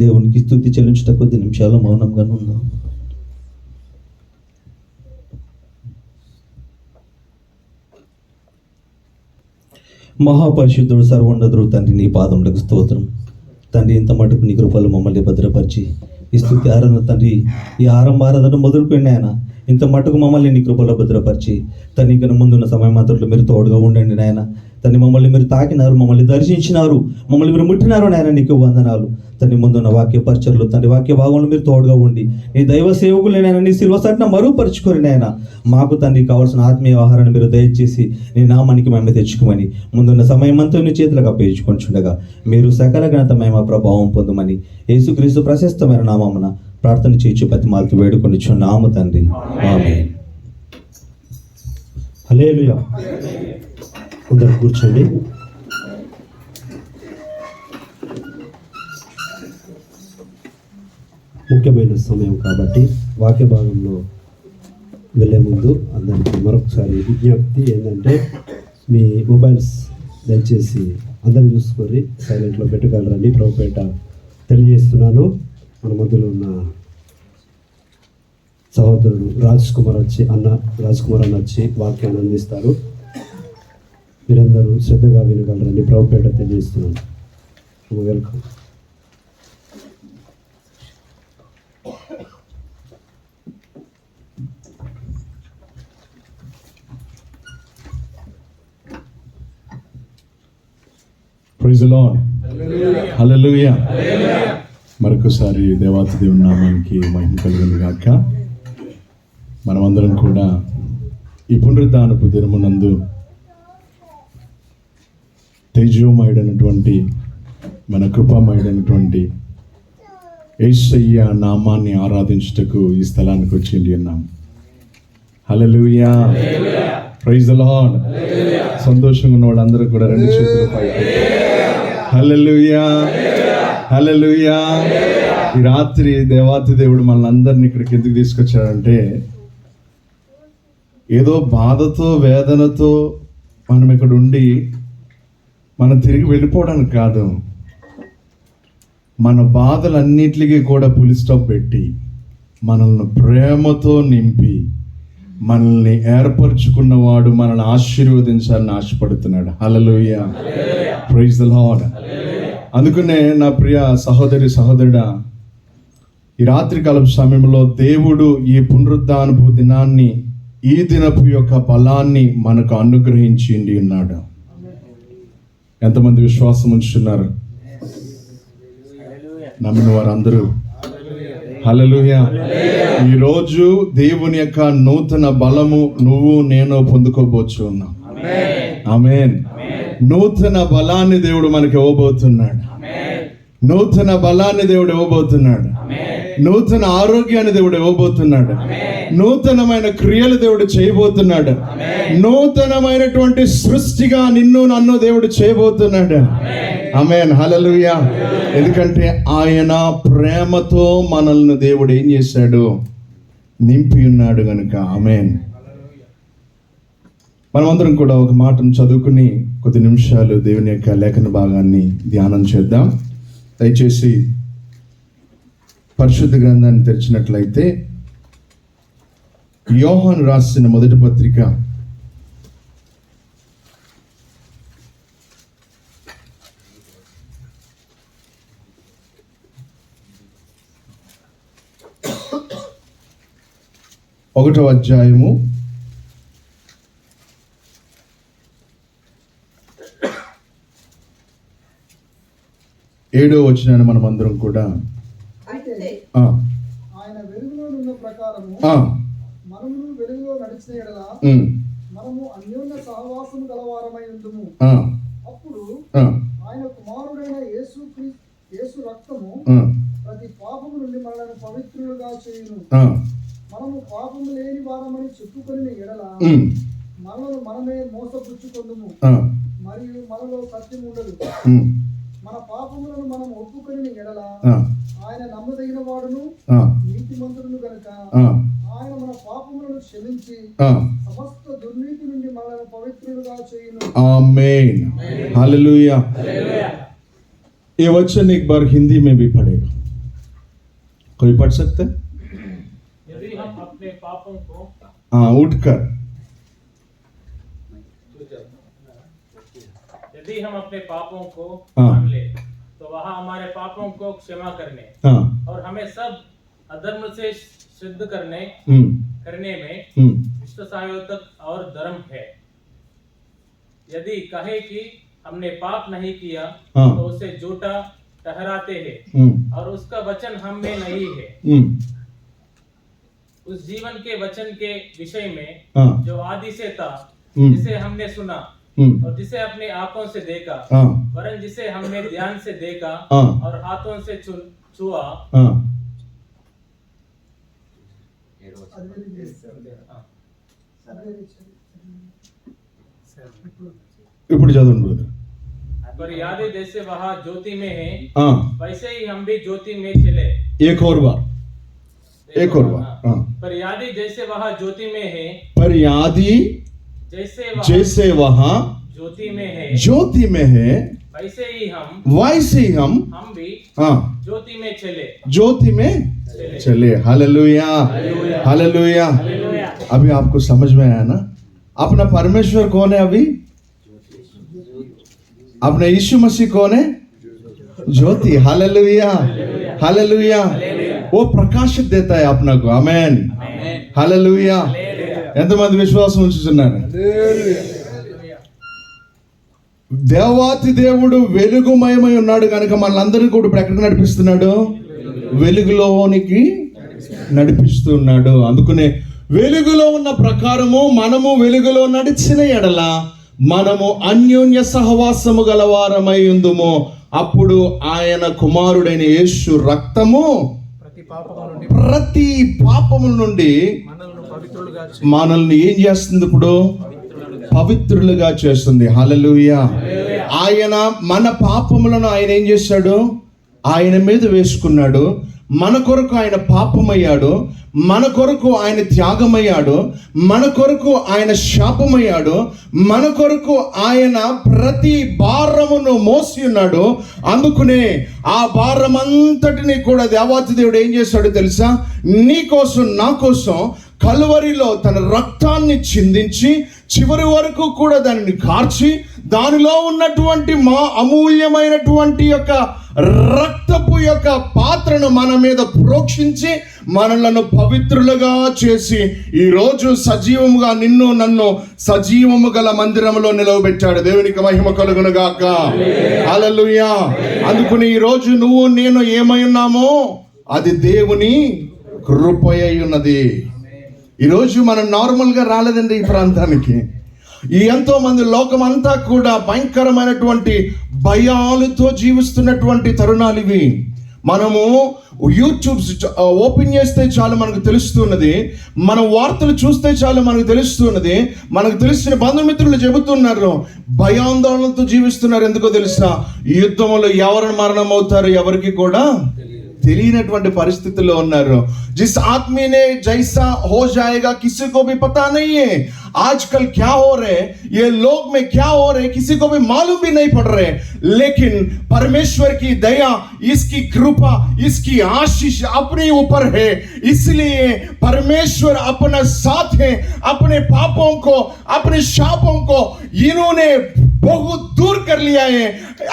దేవునికి స్తుతి చెల్లించుట. కొద్ది నిమిషాలు మౌనంగా ఉన్నాం. మహాపరిశుద్ధుడు సర్వోన్నతుడు తండ్రి, నీ పాదములకు స్తోత్రం తండ్రి. ఇంత మటుకు నీ కృపలు మమ్మల్ని భద్రపరిచి ఈ స్తుతి ఆరాధన తండ్రి, ఈ ఆరంభారాధన మొదలుపెండి ఆయన. ఇంత మటుకు మమ్మల్ని నీ కృపలో భద్రపరిచి తండ్రి, ఇంకా ముందున్న సమయం మాత్రంలో మీరు తోడుగా ఉండండి నాయన. తండ్రి మమ్మల్ని మీరు తాకినారు, మమ్మల్ని దర్శించినారు, మమ్మల్ని మీరు ముట్టినారు నాయన, నీకు వందనాలు తండ్రి. ముందున్న వాక్య పరిచర్లు తండ్రి, వాక్య భాగంలో మీరు తోడుగా ఉండి నీ దైవ సేవకులైనా నీ శిల్వ సట్న మరుగుపరుచుకొని నాయన, మాకు తండ్రి కావాల్సిన ఆత్మీయ ఆహారాన్ని మీరు దయచేసి నీ నామానికి మేము తెచ్చుకోమని ముందున్న సమయం అంతా నీ చేతులకు అప్పగించుకొనిచుండగా మీరు సకల ఘనత మహిమ ప్రభావం పొందమని యేసుక్రీస్తు ప్రశస్తమైన నామమున ప్రార్థన చేయొచ్చు బతిమాలతో వేడుకొనిచున్నాము తండ్రి, ఆమేన్. హల్లెలూయా. అందరూ కూర్చోండి. ముఖ్యమైన సమయం కాబట్టి వాక్య భాగంలో వెళ్ళే ముందు అందరికీ మరొకసారి విజ్ఞప్తి ఏంటంటే, మీ మొబైల్స్ దయచేసి అందరూ చూసుకొని సైలెంట్లో పెట్టగలరని ప్రభుపేట తెలియజేస్తున్నాను. మన మధ్యలో ఉన్న సహోదరుడు రాజ్ కుమార్ అన్న వచ్చి వాక్యాన్ని అందిస్తారు. మీరందరూ శ్రద్ధగా వినగలరని ప్రభుపేట తెలియజేస్తున్నాను. Welcome. Praise the lord. Hallelujah. మరొకసారి దేవాతి దేవుని నామానికి మహిమ కలుగును గాక. మనమందరం కూడా ఈ పునరుద్ధానపు దినమునందు తేజోమయుడైనటువంటి మన కృపామయుడైనటువంటి యేసయ్య నామాన్ని ఆరాధించుటకు ఈ స్థలానికి వచ్చి ఉన్నాం. హల్లెలూయా. Praise the lord. సంతోషంగా ఉన్న వాళ్ళందరూ కూడా రెండు చేతులు పైకి. హల్లెలూయా, హల్లెలూయా. ఈ రాత్రి దేవాతి దేవుడు మనల్ని అందరినీ ఇక్కడికి ఎందుకు తీసుకొచ్చాడంటే, ఏదో బాధతో వేదనతో మనం ఇక్కడ ఉండి మనం తిరిగి వెళ్ళిపోవడానికి కాదు, మన బాధలన్నిటికీ కూడా పులి స్టాప్ పెట్టి మనల్ని ప్రేమతో నింపి మనల్ని ఏర్పరచుకున్నవాడు మనల్ని ఆశీర్వదించాలని ఆశపడుతున్నాడు. హల్లెలూయా. Praise the lord. అందుకనే నా ప్రియ సహోదరుడా, ఈ రాత్రికాలపు సమయంలో దేవుడు ఈ పునరుద్ధానపు దినాన్ని, ఈ దినపు యొక్క బలాన్ని మనకు అనుగ్రహించింది ఉన్నాడు. ఎంతమంది విశ్వాసం ఉంచుతున్నారు? నమ్మిన వారందరూ హల్లెలూయా. ఈరోజు దేవుని యొక్క నూతన బలము నువ్వు నేను పొందుకోబోచు ఉన్నాం. ఆమేన్. నూతన బలాన్ని దేవుడు మనకి ఇవ్వబోతున్నాడు. నూతన బలాన్ని దేవుడు ఇవ్వబోతున్నాడు. నూతన ఆరోగ్యాన్ని దేవుడు ఇవ్వబోతున్నాడు. నూతనమైన క్రియలు దేవుడు చేయబోతున్నాడు. నూతనమైనటువంటి సృష్టిగా నిన్ను నన్ను దేవుడు చేయబోతున్నాడు. ఆమేన్, హల్లెలూయా. ఎందుకంటే ఆయన ప్రేమతో మనల్ని దేవుడు ఏం చేశాడు? నింపి ఉన్నాడు గనుక. ఆమేన్. మనమందరం కూడా ఒక మాటను చదువుకుని కొద్ది నిమిషాలు దేవుని యొక్క లేఖన భాగాన్ని ధ్యానం చేద్దాం. దయచేసి పరిశుద్ధ గ్రంథాన్ని తెరిచినట్లయితే యోహాను రాసిన మొదటి పత్రిక 1వ అధ్యాయము 7వ వచనాన్ని మనం అందరం కూడా ఆయన వెలుగులో ఉన్న ప్రకారము మనము వెలుగులో నడిచిన యెడల మనము అన్యోన్య సహవాసము గలవారమై ఉందుము. అప్పుడు ఆయన కుమారుడైన యేసు రక్తము ప్రతి పాపము నుండి మనలను పవిత్రులుగా చేయును. మనము పాపము లేని వారమని చెప్పుకొని యెడల మనలను మనమే మోసపుచ్చుకొందుము, మరియు మనలో సత్యం ఉండదు. మన పాపములను మనం ఒప్పుకొని ఎడల ఆయన నమ్మదగిన వాడును నీతిమంతుడును గనుక ఆయన మన పాపములను క్షమించి సమస్త దుర్నీతి నుండి మనల్ని పవిత్రులుగా చేయును. आमीन, हालेलुया। ये वचन एक बार हिंदी में भी पढ़ेगा, कोई पढ़ सकते? यदि हम अपने पापों को उठकर यदि हम अपने पापों को मान ले तो वह हमारे पापों को क्षमा करने और हमें सब अधर्म से शुद्ध करने में विश्वासयोग्य और धर्म है। यदि कहे कि हमने पाप नहीं किया तो उसे झूठा ठहराते हैं और उसका वचन हम में नहीं है। उस जीवन के वचन के विषय में जो आदि से था, जिसे हमने सुना और जिसे अपने आंखों से देखा, वरन जिसे हमने ध्यान से देखा और हाथों से छुआ, ఇప్పుడు చదవండి బ్రదర్। पर यादें जैसे वहाँ ज्योति में है वैसे ही हम भी ज्योति में चले। एक और बार पर यादें जैसे वहाँ ज्योति में है, पर यादी जैसे वहाँ ज्योति में है वैसे ही हम भी ज्योति में चले। Hallelujah, hallelujah. अभी आपको समझ में आया ना? अपना परमेश्वर कौन है? अभी अपना यीशु मसीह कौन है? ज्योति। Hallelujah, hallelujah. वो प्रकाशित देता है अपना को। Amen, hallelujah. ఎంతమంది విశ్వాసం ఉంచుతున్నారు? దేవాతి దేవుడు వెలుగుమయమై ఉన్నాడు కనుక మనందరినీ కూడా ఇప్పుడు ఎక్కడికి నడిపిస్తున్నాడు? వెలుగులోనికి నడిపిస్తున్నాడు. అందుకనే వెలుగులో ఉన్న ప్రకారము మనము వెలుగులో నడిచిన ఎడల మనము అన్యోన్య సహవాసము గలవారమై ఉందుము. అప్పుడు ఆయన కుమారుడైన యేసు రక్తము ప్రతి పాపముల నుండి మనల్ని ఏం చేస్తుంది? ఇప్పుడు పవిత్రులుగా చేస్తుంది. హల్లెలూయా. ఆయన మన పాపములను ఆయన ఏం చేశాడు? ఆయన మీద వేసుకున్నాడు. మన కొరకు ఆయన పాపమయ్యాడు, మన కొరకు ఆయన త్యాగమయ్యాడు, మన కొరకు ఆయన శాపమయ్యాడు, మన కొరకు ఆయన ప్రతి భారమును మోసి ఉన్నాడు. అందుకునే ఆ భారం అంతటిని కూడా దేవాతి దేవుడు ఏం చేశాడు తెలుసా? నీ కోసం, నా కోసం కల్వరిలో తన రక్తాన్ని చిందించి చివరి వరకు కూడా దానిని కార్చి దానిలో ఉన్నటువంటి మా అమూల్యమైనటువంటి యొక్క రక్తపు యొక్క పాత్రను మన మీద ప్రోక్షించి మనలను పవిత్రులుగా చేసి ఈరోజు సజీవముగా నిన్ను నన్ను సజీవము గల మందిరంలో నిలవబెట్టాడు. దేవునికి మహిమ కలుగును గాక. హల్లెలూయా. అందుకని ఈరోజు నువ్వు నేను ఏమై ఉన్నామో అది దేవుని కృప అయి ఉన్నది. ఈరోజు మనం నార్మల్గా రాలేదండి ఈ ప్రాంతానికి. ఈ ఎంతో మంది లోకం అంతా కూడా భయంకరమైనటువంటి భయాలతో జీవిస్తున్నటువంటి తరుణాలు ఇవి. మనము యూట్యూబ్ ఓపెన్ చేస్తే చాలు మనకు తెలుస్తున్నది, మన వార్తలు చూస్తే చాలు మనకు తెలుస్తున్నది, మనకు తెలిసిన బంధుమిత్రులు చెబుతున్నారు భయాందోళనతో జీవిస్తున్నారు. ఎందుకో తెలుసా? యుద్ధంలో ఎవరు మరణం అవుతారు ఎవరికి కూడా తెలియనటువంటి పరిస్థితుల్లో ఉన్నారు. जिस आदमी ने जैसा हो जाएगा किसी को भी पता नहीं है. आजकल क्या हो रहे, ये लोग में क्या हो रहे किसी को भी मालूम भी नहीं पड़ रहे. लेकिन परमेश्वर की दया, इसकी कृपा, इसकी आशीष अपने ऊपर है. इसलिए परमेश्वर अपना साथ है. अपने पापों को, अपने शापों को इन्होंने बहुत दूर कर लिया है.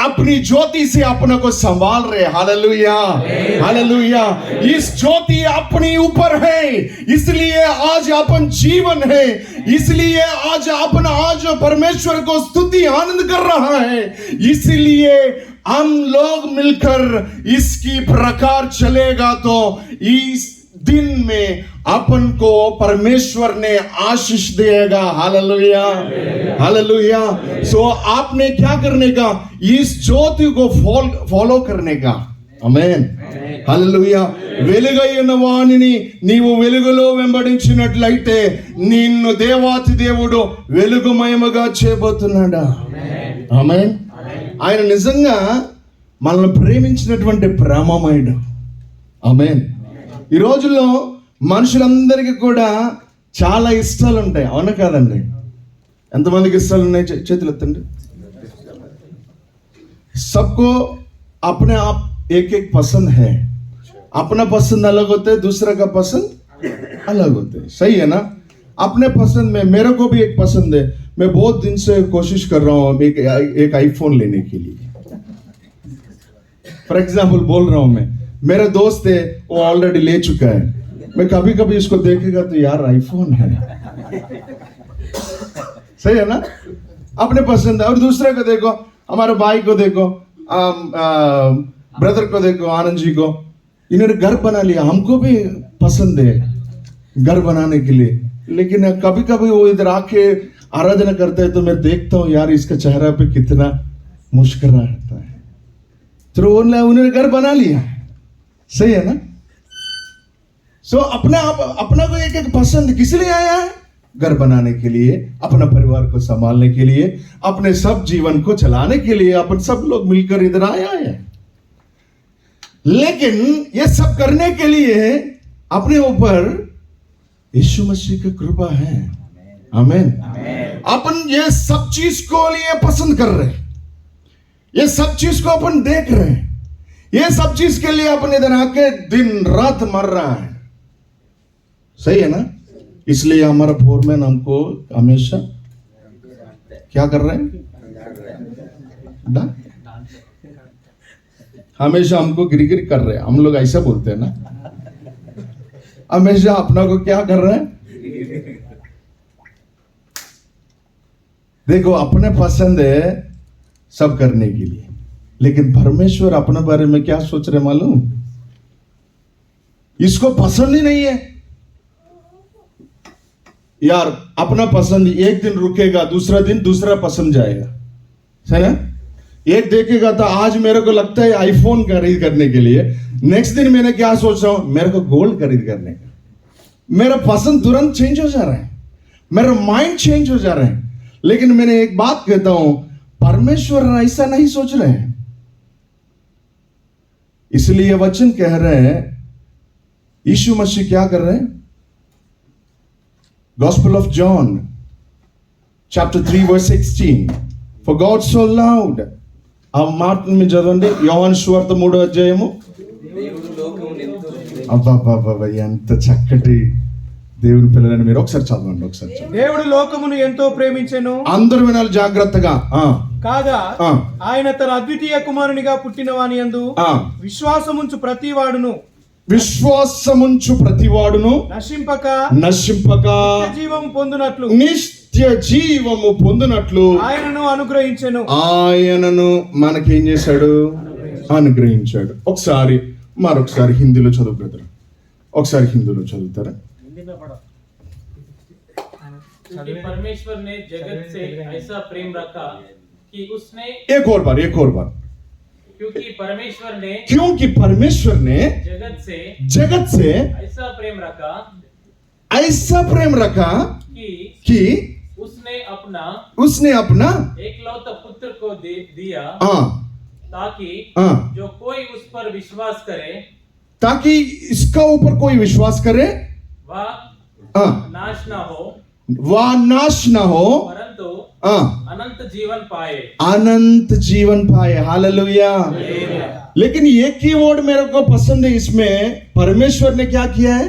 अपनी ज्योति से अपने को संभाल रहे. Hallelujah, hallelujah. इस ज्योति अपने ऊपर है, इसलिए आज अपन जीवन है. इसलिए आज अपन आज परमेश्वर को स्तुति आनंद कर रहा है. इसलिए हम लोग मिलकर इसकी प्रकार चलेगा तो इस दिन में अपन को परमेश्वर ने आशीष देगा. Hallelujah, hallelujah. सो आपने क्या करने का? इस ज्योति को फॉलो करने का. ఆమేన్, హల్లెలూయా. వెలుగైన వానిని నీవు వెలుగులో వెంబడించినట్లయితే నిన్ను దేవాతి దేవుడు వెలుగుమయముగా చేయబోతున్నాడా. ఆమేన్. ఆయన నిజంగా మనల్ని ప్రేమించినటువంటి ప్రేమమయుడు. ఆమేన్. ఈ రోజుల్లో మనుషులందరికీ కూడా చాలా ఇష్టాలు ఉంటాయి, అవునా కాదండి? ఎంతమందికి ఇష్టాలు ఉన్నాయి? చేతులు ఎత్తండి. सबको अपने आप एक एक पसंद है. अपना पसंद अलग होता है, दूसरा का पसंद अलग होता है. सही है ना? अपने पसंद में मेरे को भी एक पसंद है. मैं बहुत दिन से कोशिश कर रहा हूँ एक आईफोन लेने के लिए. फॉर एग्जाम्पल बोल रहा हूँ मैं, मेरा दोस्त है वो ऑलरेडी ले चुका है. मैं कभी कभी इसको देखेगा तो यार आईफोन है. सही है ना? अपने पसंद. और दूसरे को देखो, हमारे भाई को देखो, ब्रदर को देखो, आनंद जी को, इन्होंने घर बना लिया. हमको भी पसंद है घर बनाने के लिए, लेकिन कभी कभी वो इधर आके आराधना करते हैं तो मैं देखता हूँ यार इसका चेहरा पे कितना मुस्कुराता है. तो उन्होंने घर बना लिया. सही है ना? सो अपना को एक एक पसंद किस लिए आया है? घर बनाने के लिए, अपना परिवार को संभालने के लिए, अपने सब जीवन को चलाने के लिए अपन सब लोग मिलकर इधर आया है. लेकिन ये सब करने के लिए अपने ऊपर यीशु मसीह की कृपा है. आमीन. अपन ये सब चीज को लिए पसंद कर रहे, ये सब चीज को अपन देख रहे, ये सब चीज के लिए अपन इधर आके दिन रात मर रहा है. सही है ना? इसलिए हमारा फोरमैन हमको हमेशा क्या कर रहे हैं? हमेशा हमको गिरी कर रहे हैं. हम लोग ऐसा बोलते हैं ना, हमेशा अपना को क्या कर रहे हैं? देखो अपने पसंद है सब करने के लिए, लेकिन परमेश्वर अपने बारे में क्या सोच रहे मालूम? इसको पसंद ही नहीं है यार. अपना पसंद एक दिन रुकेगा, दूसरा दिन दूसरा पसंद जाएगा. है ना? एक देखेगा तो आज मेरे को लगता है आईफोन खरीद करने के लिए, नेक्स्ट दिन मैंने क्या सोच रहा हूं? मेरे को गोल्ड खरीद करने का. मेरा पसंद तुरंत चेंज हो जा रहा है, मेरा माइंड चेंज हो जा रहा है. लेकिन मैंने एक बात कहता हूं, परमेश्वर ऐसा नहीं सोच रहे हैं. इसलिए वचन कह रहे हैं, यीशु मसीह क्या कर रहे हैं? Gospel of John, chapter 3, verse 16. For God so loved. ఆ మాటను మీరు చదవండి. యోహాను సువార్త 3వ అధ్యాయము. అబ్బా ఎంత చక్కటి దేవుని పిల్లలని మీరు ఒకసారి చదవండి. ఒకసారి దేవుడు లోకమును ఎంతో ప్రేమించెను. అందరూ వినాలి జాగ్రత్తగా. కాగా ఆయన తన అద్వితీయ కుమారునిగా పుట్టిన వాని యందు విశ్వాసముంచు ప్రతివాడును నశింపక జీవము పొందునట్లు, నిత్య జీవము పొందునట్లు ఆయనను అనుగ్రహించెను. ఆయనను మనకేం చేశాడు? అనుగ్రహించాడు. ఒకసారి మరొకసారి హిందీలో చదువు బ్రదర్. ఒకసారి హిందీలో చదువుతారా? क्योंकि परमेश्वर ने जगत से ऐसा प्रेम रखा कि उसने एक और बार क्योंकि परमेश्वर ने जगत से ऐसा प्रेम रखा कि उसने अपना एकलौता पुत्र को दिया ताकि जो कोई उस पर विश्वास करे, ताकि इसका ऊपर कोई विश्वास करे वह नाश ना हो परंतु अनंत जीवन पाए। हालेलुया। लेकिन एक ही वर्ड मेरे को पसंद है इसमें, परमेश्वर ने क्या किया है?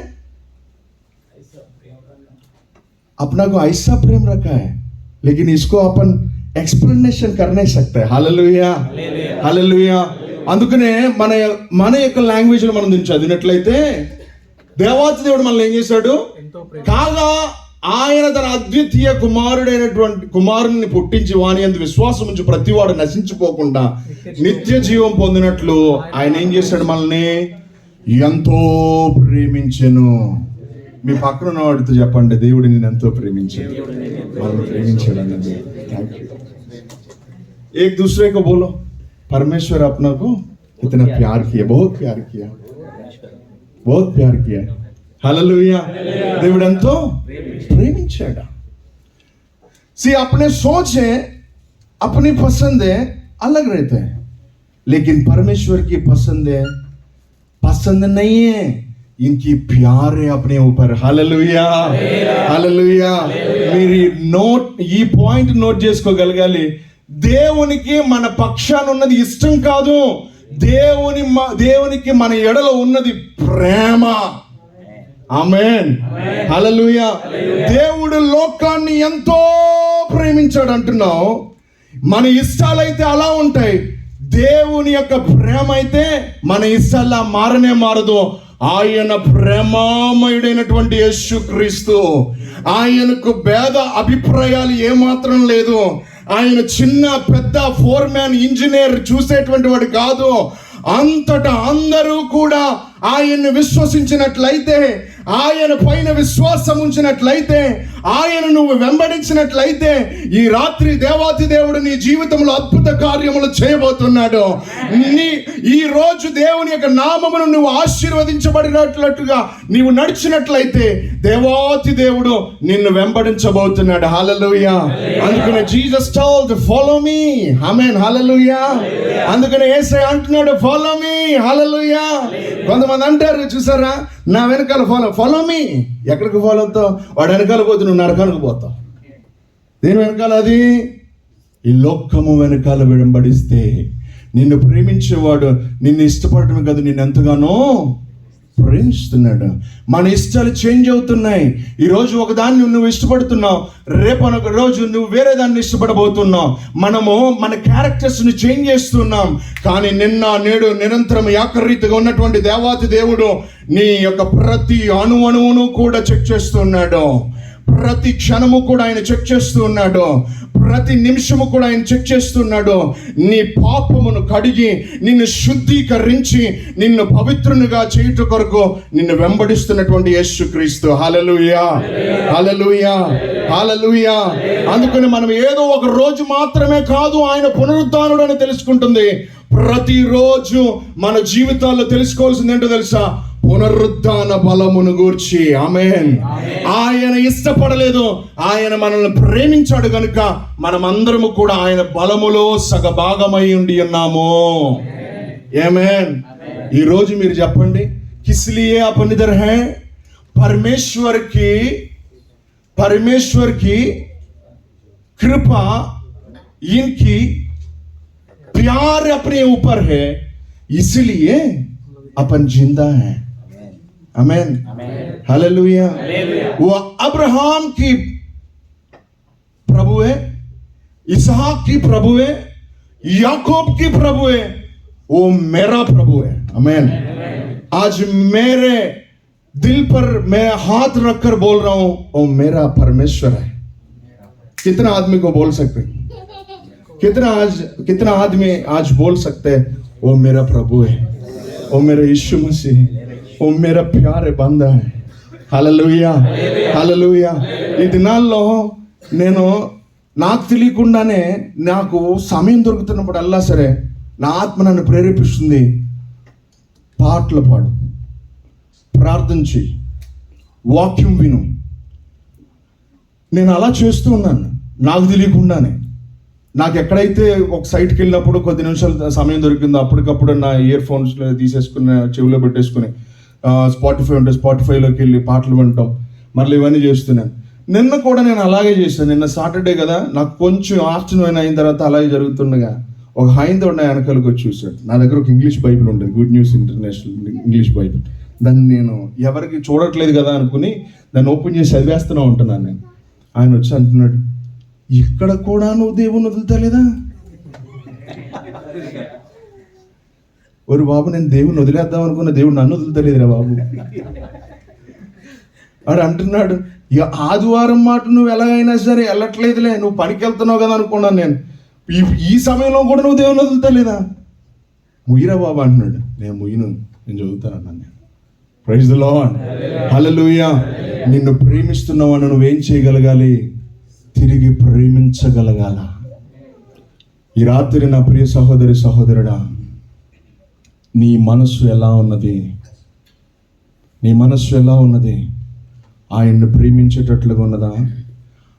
अपना को ऐसा प्रेम रखा है, लेकिन इसको अपन एक्सप्लेनेशन कर नहीं सकते। हालेलुయా हालेलुయా। అందుకనే మన యొక్క లాంగ్వేజ్ లో మనం దీన్ని చదివినట్లయితే దేవాతి దేవుడు మనల్ని ఏం చేశాడు? కాగా ఆయన తన అద్వితీయ కుమారుని పుట్టించి వాని యందు విశ్వాసం ఉంచి ప్రతివాడు నశించిపోకుండా నిత్య జీవం పొందినట్లు ఆయన ఏం చేశాడు? మనల్ని ఎంతో ప్రేమించెను. మీ పక్కన ఉన్న వాడితో చెప్పండి, దేవుడు నేను ఎంతో ప్రేమించాడు, మనల్ని ప్రేమించాడు అన్నది। एक दूसरे को बोलो, परमेश्वर अपना को इतना प्यार किया, बहुत प्यार किया। हालेलुया। దేవుడు ఎంతో ప్రేమించాడు। अपने सोच है, अपनी पसंद है अलग रहते हैं, लेकिन परमेश्वर की पसंद नहीं है, इनकी प्यार है अपने ऊपर। Hallelujah hallelujah. మీరు ఈ పాయింట్ నోట్ చేసుకోగలగాలి, దేవునికి మన పక్షాన ఉన్నది ఇష్టం కాదు, దేవునికి మన ఎడలో ఉన్నది ప్రేమ। ఆమేన్ హల్లెలూయా। దేవుడు లోకాన్ని ఎంతో ప్రేమించాడు అంటున్నావు, మన ఇష్టాలైతే అలా ఉంటాయి, దేవుని యొక్క ప్రేమ అయితే మన ఇష్టాల మారనే మారదు। ఆయన ప్రేమామయుడైనటువంటి యేసుక్రీస్తు, ఆయనకు భేద అభిప్రాయాలు ఏమాత్రం లేదు। ఆయన చిన్న పెద్ద ఫోర్మ్యాన్ ఇంజనీర్ చూసేటువంటి వాడు కాదు, అంతటా అందరూ కూడా ఆయన్ని విశ్వసించినట్లయితే, ఆయన పైన విశ్వాసం ఉంచినట్లయితే, ఆయన నువ్వు వెంబడించినట్లయితే ఈ రాత్రి దేవాతి దేవుడు నీ జీవితంలో అద్భుత కార్యములు చేయబోతున్నాడు। ఈ రోజు దేవుని యొక్క నామమును నువ్వు ఆశీర్వదించబడినట్లుగా నీవు నడిచినట్లయితే దేవాతి దేవుడు నిన్ను వెంబడించబోతున్నాడు। హల్లెలూయా। అందుకనే జీసస్ టోల్డ్ ఫాలో మీ। ఆమేన్ హల్లెలూయా। అందుకనే యేసయ్య అంటున్నాడు ఫాలో మీ। హల్లెలూయా। కొంతమంది అంటారు చూసారా, నా వెనకాల ఫాలో మీ। ఎక్కడికి ఫాలో అవుతావు? వాడు వెనకాల పోతే నువ్వు నరకానికి పోతావు। దేని వెనకాల? అది ఈ లోకము వెనకాల వెంబడిస్తే నిన్ను ప్రేమించేవాడు నిన్ను ఇష్టపడటమే కాదు, నిన్ను ఎంతగానో ప్రేమిస్తున్నాడు। మన ఇష్టాలు చేంజ్ అవుతున్నాయి। ఈరోజు ఒకదాన్ని నువ్వు ఇష్టపడుతున్నావు, రేపు ఒక రోజు నువ్వు వేరే దాన్ని ఇష్టపడబోతున్నావు। మనము మన క్యారెక్టర్స్ని చేంజ్ చేస్తున్నాం, కానీ నిన్న నేడు నిరంతరం ఏకరీతిగా ఉన్నటువంటి దేవాతి దేవుడు నీ యొక్క ప్రతి అణువును కూడా చెక్ చేస్తున్నాడు, ప్రతి క్షణము కూడా ఆయన చెక్ చేస్తూ ఉన్నాడు, ప్రతి నిమిషము కూడా ఆయన చెక్ చేస్తున్నాడు। నీ పాపమును కడిగి నిన్ను శుద్ధీకరించి నిన్ను పవిత్రునిగా చేయుట కొరకు నిన్ను వెంబడిస్తున్నటువంటి యేసుక్రీస్తు। హల్లెలూయా హల్లెలూయా హల్లెలూయా। అందుకని మనం ఏదో ఒక రోజు మాత్రమే కాదు ఆయన పునరుద్ధానుడు అని తెలుసుకుంటుంది, ప్రతిరోజు మన జీవితాల్లో తెలుసుకోవాల్సింది ఏంటో తెలుసా? పునరుద్ధాన బలమును గూర్చి। ఆమేన్। ఆయన ఇష్టపడలేదు, ఆయన మనల్ని ప్రేమించాడు కనుక మనమందరము కూడా ఆయన బలములో సగభాగమై ఉండి ఉన్నాము। ఆమేన్। ఈ రోజు మీరు చెప్పండి, కిస్లియే अपन इधर हैं? परमेश्वर की कृपा, इनकी प्यार अपने ऊपर है, इसलिए अपन जिंदा हैं। Amen hallelujah. वो अब्राहम की प्रभु है, इसहाक की प्रभु है, याकूब की प्रभु है, वो मेरा प्रभु है। आमेन। आज मेरे दिल पर मैं हाथ रखकर बोल रहा हूं, वो मेरा परमेश्वर है। कितना आदमी को बोल सकते? कितना आदमी आज बोल सकते हैं वो मेरा प्रभु है, वो मेरा यीशु मसीह, वो मेरा प्यारे बंदा है। హల్లెలూయా, హల్లెలూయా. ఈ దినాల్లో నేను నాకు తెలియకుండానే నాకు సమయం దొరుకుతున్నప్పుడల్లా సరే నా ఆత్మ నన్ను ప్రేరేపిస్తుంది, పాటలు పాడు, ప్రార్థించి, వాక్యం విను. నేను అలా చేస్తూ ఉన్నాను నాకు తెలియకుండానే. నాకు ఎక్కడైతే ఒక సైట్కి వెళ్ళినప్పుడు కొద్ది నిమిషాలు సమయం దొరికిందో అప్పటికప్పుడు నా ఇయర్ ఫోన్స్ తీసేసుకుని చెవిలో పెట్టేసుకుని స్పాటిఫై ఉంటే స్పాటిఫైలోకి వెళ్ళి పాటలు వినటం, మళ్ళీ ఇవన్నీ చేస్తున్నాను. నిన్న కూడా నేను అలాగే చేశాను. నిన్న సాటర్డే కదా, నాకు కొంచెం ఆఫ్టర్నూన్ అయిన తర్వాత అలాగే జరుగుతుండగా ఒక హైందవుడు నా వెనకాలకు వచ్చి చూశాడు. నా దగ్గర ఒక ఇంగ్లీష్ బైబిల్ ఉంటుంది, good news international English Bible. దాన్ని నేను ఎవరికి చూడట్లేదు కదా అనుకుని దాన్ని ఓపెన్ చేసి చదివేస్తూనే ఉంటున్నాను నేను. ఆయన వచ్చి అంటున్నాడు, ఇక్కడ కూడా నువ్వు దేవుని వదులుతలేదా? ఒరు బాబు, నేను దేవుని వదిలేద్దాం అనుకున్న, దేవుడు నన్ను వదులుతలేదురా బాబు. వాడు అంటున్నాడు, ఇక ఆదివారం మాట నువ్వు ఎలాగైనా సరే వెళ్ళట్లేదులే, నువ్వు పనికి వెళ్తున్నావు కదా అనుకున్నాను నేను. ఈ సమయంలో కూడా నువ్వు దేవుని వదులుతలేదా? ముయ్యరా బాబు అంటున్నాడు. నేను ముయ్యను, నేను చదువుతానన్నాను నేను. ప్రైజ్ ది లార్డ్, హల్లెలూయా. నిన్ను ప్రేమిస్తున్నావని నువ్వేం చేయగలగాలి? తిరిగి ప్రేమించగలగాల. ఈ రాత్రి నా ప్రియ సహోదరి సహోదరుడా, నీ మనస్సు ఎలా ఉన్నది? నీ మనస్సు ఎలా ఉన్నది? ఆయన్ని ప్రేమించేటట్లుగా ఉన్నదా?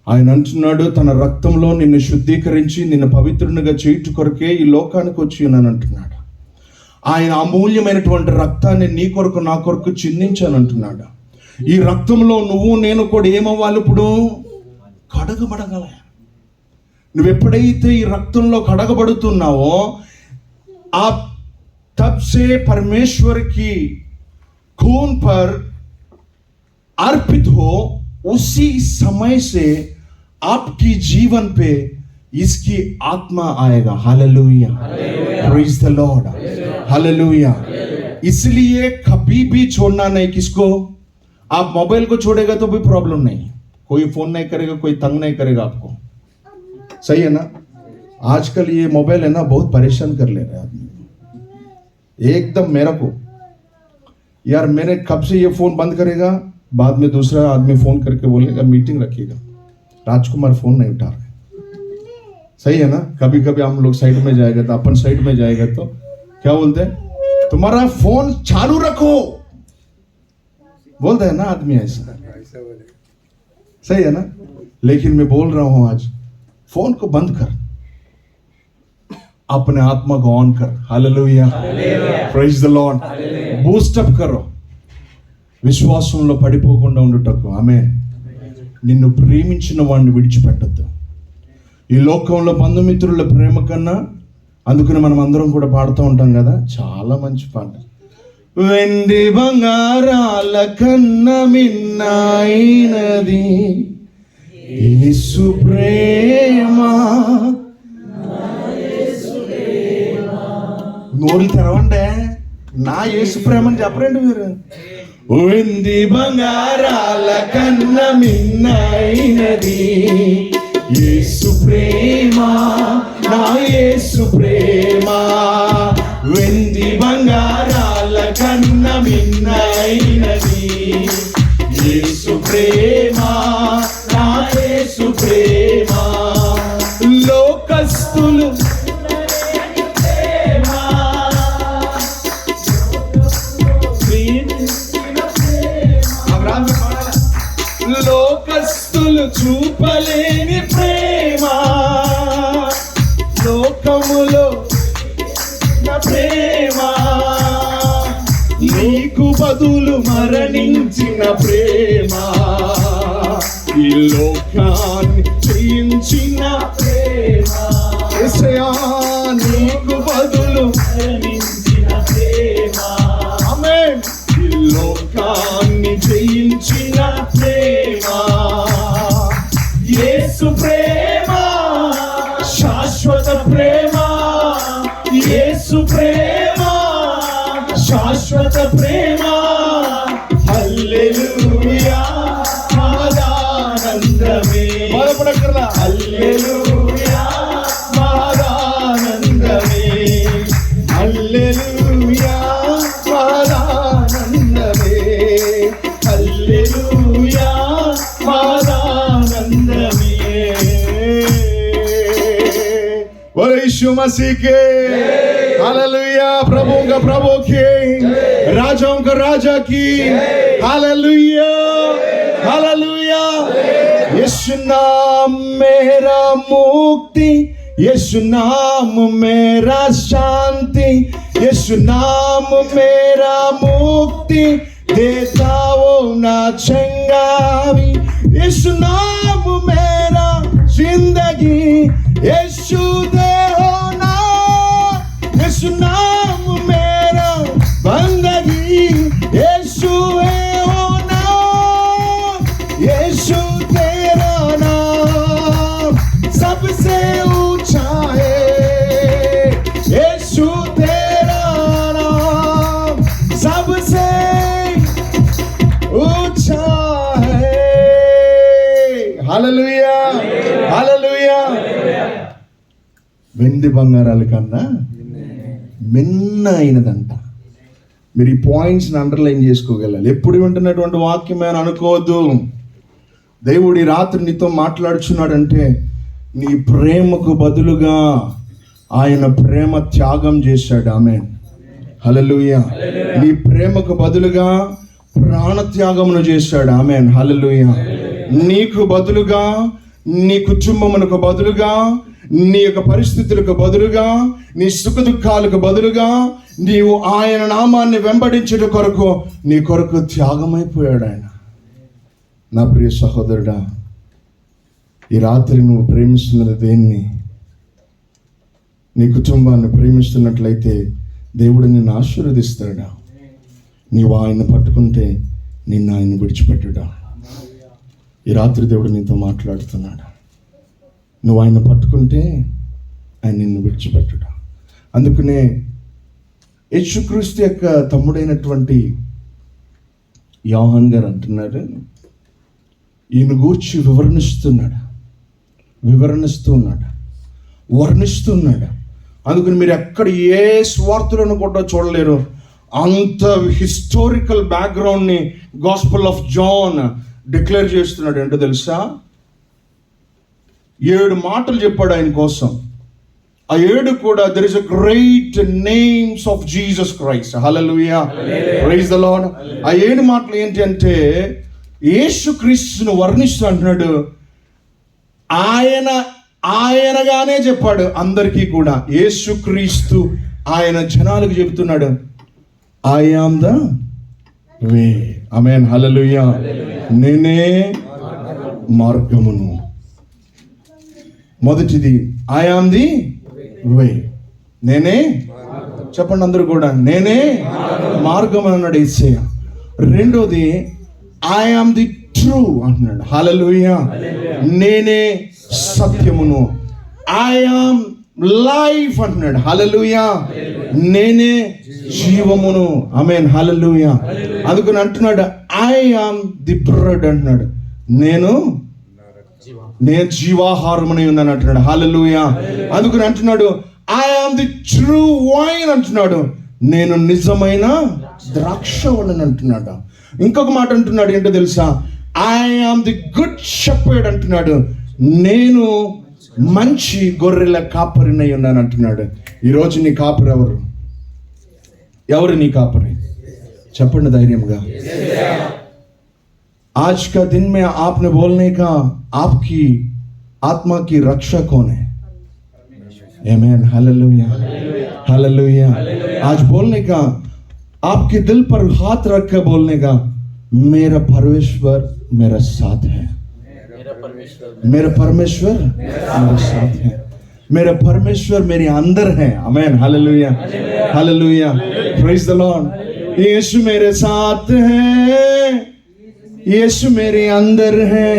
ఆయన అంటున్నాడు, తన రక్తంలో నిన్ను శుద్ధీకరించి నిన్ను పవిత్రునిగా చేయుట కొరకే ఈ లోకానికి వచ్చి ఉన్నాను అంటున్నాడు. ఆయన అమూల్యమైనటువంటి రక్తాన్ని నీ కొరకు నా కొరకు చిందించాను అంటున్నాడు. ఈ రక్తంలో నువ్వు నేను కూడా ఏమవ్వాలి? ఇప్పుడు కడగబడగల. నువ్వు ఎప్పుడైతే ఈ రక్తంలో కడగబడుతున్నావో ఆ तब से परमेश्वर की खून पर अर्पित हो, उसी समय से आपकी जीवन पे इसकी आत्मा आएगा. Hallelujah, praise the Lord, hallelujah. इसलिए कभी भी छोड़ना नहीं. किसको? आप मोबाइल को छोड़ेगा तो भी प्रॉब्लम नहीं, कोई फोन नहीं करेगा, कोई तंग नहीं करेगा आपको. सही है ना? आजकल ये मोबाइल है ना, बहुत परेशान कर ले रहे हैं आदमी एकदम. मेरा को यार, मैंने कब से ये फोन बंद करेगा, बाद में दूसरा आदमी फोन करके बोलेगा मीटिंग रखिएगा, राजकुमार फोन नहीं उठा रहे. सही है ना? कभी कभी हम लोग साइड में जाएगा तो अपन साइड में जाएगा तो क्या बोलते हैं, तुम्हारा फोन चालू रखो, बोलते हैं ना आदमी ऐसा. सही है ना? लेकिन मैं बोल रहा हूं आज, फोन को बंद कर, अपने आत्मा को ऑन कर. Hallelujah, praise the lord. Boost up కరో, విశ్వాసంలో పడిపోకుండా ఉండుటకు. ఆమేన్. నిన్ను ప్రేమించిన వాడిని విడిచిపెట్టద్దు. ఈ లోకంలో బంధుమిత్రుల ప్రేమ కన్నా, అందుకని మనం అందరం కూడా పాడుతూ ఉంటాం కదా, చాలా మంచి పాట. వెండి బంగారాల కన్నా మిన్నైనది యేసు ప్రేమ. నోరు తెరవండి, నా యేసు ప్రేమని చెప్పరండి మీరు. వెండి బంగారాల కన్నా మిన్నైనది యేసు ప్రేమ, నా యేసు ప్రేమ. వెండి బంగారాల కన్నా మిన్నైనది యేసు ప్రేమ, నా యేసు ప్రేమ. లోకస్తులు లోకస్తులు చూపలేని ప్రేమ, లోకములో నా ప్రేమ. నీకు బదులు మరణించిన ప్రేమ, ఈ లోకాన్ని జయించిన ప్రేమ. యేసయ్యా, నీకు బదులు మరణించిన ప్రేమ. ఆమేన్. ఈ లోకాన్ని జయించిన ప్రేమ, యేసు ప్రేమ, శాశ్వత ప్రేమ. యేసు ప్రేమ, శాశ్వత ప్రేమ. హల్లెలూయా, ఆనందమే. హల్లెలూయా. హల్లెలూయా మాదానందమియే बोलो यीशु मसीह के हालेलुया। प्रभु का प्रभु की, राजाओं का राजा की हालेलुया हालेलुया। यीशु नाम मेरा मुक्ति, यीशु नाम मेरा शांति, यीशु नाम मेरा मुक्ति देता वो ना चंगावी, यीशु नाम मेरा जिंदगी, यीशु दे हो ना, यीशु नाम मेरा बंदगी, यीशु है हो ना, यीशु तेरा नाम सबसे ऊंचा है, यीशु तेरा नाम सबसे ऊंचा है। Hallelujah hallelujah. వెండి బంగారాల కన్నా మిన్న అయినదంట. మీరు ఈ పాయింట్స్ని అండర్లైన్ చేసుకోగలరు. ఎప్పుడు వింటున్నటువంటి వాక్యమే అని అనుకోవద్దు. దేవుడు ఈ రాత్రి నీతో మాట్లాడుచున్నాడంటే నీ ప్రేమకు బదులుగా ఆయన ప్రేమ త్యాగం చేశాడు. ఆమేన్ హల్లెలూయా. నీ ప్రేమకు బదులుగా ప్రాణ త్యాగమును చేశాడు. ఆమేన్ హల్లెలూయా. నీకు బదులుగా, నీ కుటుంబమునకు బదులుగా, నీ యొక్క పరిస్థితులకు బదులుగా, నీ సుఖ దుఃఖాలకు బదులుగా నీవు ఆయన నామాన్ని వెంబడించుట కొరకు నీ కొరకు త్యాగమైపోయాడు ఆయన. నా ప్రియ సహోదరుడా, ఈ రాత్రి నువ్వు ప్రేమిస్తున్నది దేన్ని? నీ కుటుంబాన్ని ప్రేమిస్తున్నట్లయితే దేవుడు నిన్ను ఆశీర్వదిస్తాడా? నీవు ఆయన్ని పట్టుకుంటే నిన్ను ఆయన విడిచిపెట్టడా? ఈ రాత్రి దేవుడు నీతో మాట్లాడుతున్నాడు. నువ్వు ఆయన పట్టుకుంటే ఆయన నిన్ను విడిచిపెట్టడా? అందుకనే యేసుక్రీస్తు యొక్క తమ్ముడైనటువంటి యోహాన్ గారు అంటున్నారు, ఈయన గూర్చి వర్ణిస్తున్నాడు. అందుకని మీరు ఎక్కడ ఏ స్వార్థులను కూడా చూడలేరు. అంత హిస్టారికల్ బ్యాక్గ్రౌండ్ని గాస్పెల్ ఆఫ్ జాన్ డిక్లేర్ చేస్తున్నాడు. ఏంటో తెలుసా? 7 మాటలు చెప్పాడు ఆయన కోసం. ఆ 7 కూడా there is a great names of Jesus Christ. Hallelujah praise the lord. ఆ 7 మాటలు ఏంటి అంటే యేసుక్రీస్తును వర్ణిస్తూ అంటున్నాడు. ఆయనగానే చెప్పాడు అందరికీ కూడా. యేసుక్రీస్తు ఆయన జనాలకు చెబుతున్నాడు, ఐ యామ్ ద వే. ఆమేన్ హల్లెలూయా. నేనే మార్గమును. మొదటిది ఐ యామ్ ది వే. నేనే, చెప్పండి అందరూ కూడా, నేనే మార్గం అన్నాడు యేసయ్య. రెండోది ఐ యామ్ ది ట్రూ అంటున్నాడు. హల్లెలూయా. నేనే సత్యమును. ఐ యామ్ లైఫ్ అంటున్నాడు. హల్లెలూయా. నేనే జీవమును. ఆమేన్ హల్లెలూయా. అందుకని అంటున్నాడు ఐ యామ్ ది బ్రెడ్ అంటున్నాడు. నేను జీవాహారమునై ఉన్నాను అంటున్నాడు. హల్లెలూయా. అందుకని అంటున్నాడు I am the true wine అంటున్నాడు. నేను నిజమైన ద్రాక్షవల్లిని అంటున్నాడు. ఇంకొక మాట అంటున్నాడు, ఏంటో తెలుసా? I am the good shepherd అంటున్నాడు. నేను మంచి గొర్రెల కాపరినై ఉన్నాను అంటున్నాడు. ఈరోజు నీ కాపరి ఎవరు నీ కాపరి? చెప్పండి ధైర్యంగా. आज का दिन में आपने बोलने का आपकी आत्मा की रक्षा कौन है? Amen hallelujah hallelujah. आज बोलने का, आपके दिल पर हाथ रख कर बोलने का, मेरा परमेश्वर मेरा साथ है, मेरा परमेश्वर मेरा साथ है, मेरा परमेश्वर मेरे अंदर है। Amen hallelujah hallelujah praise the lord. यीशु मेरे साथ है, यीशु मेरे अंदर है,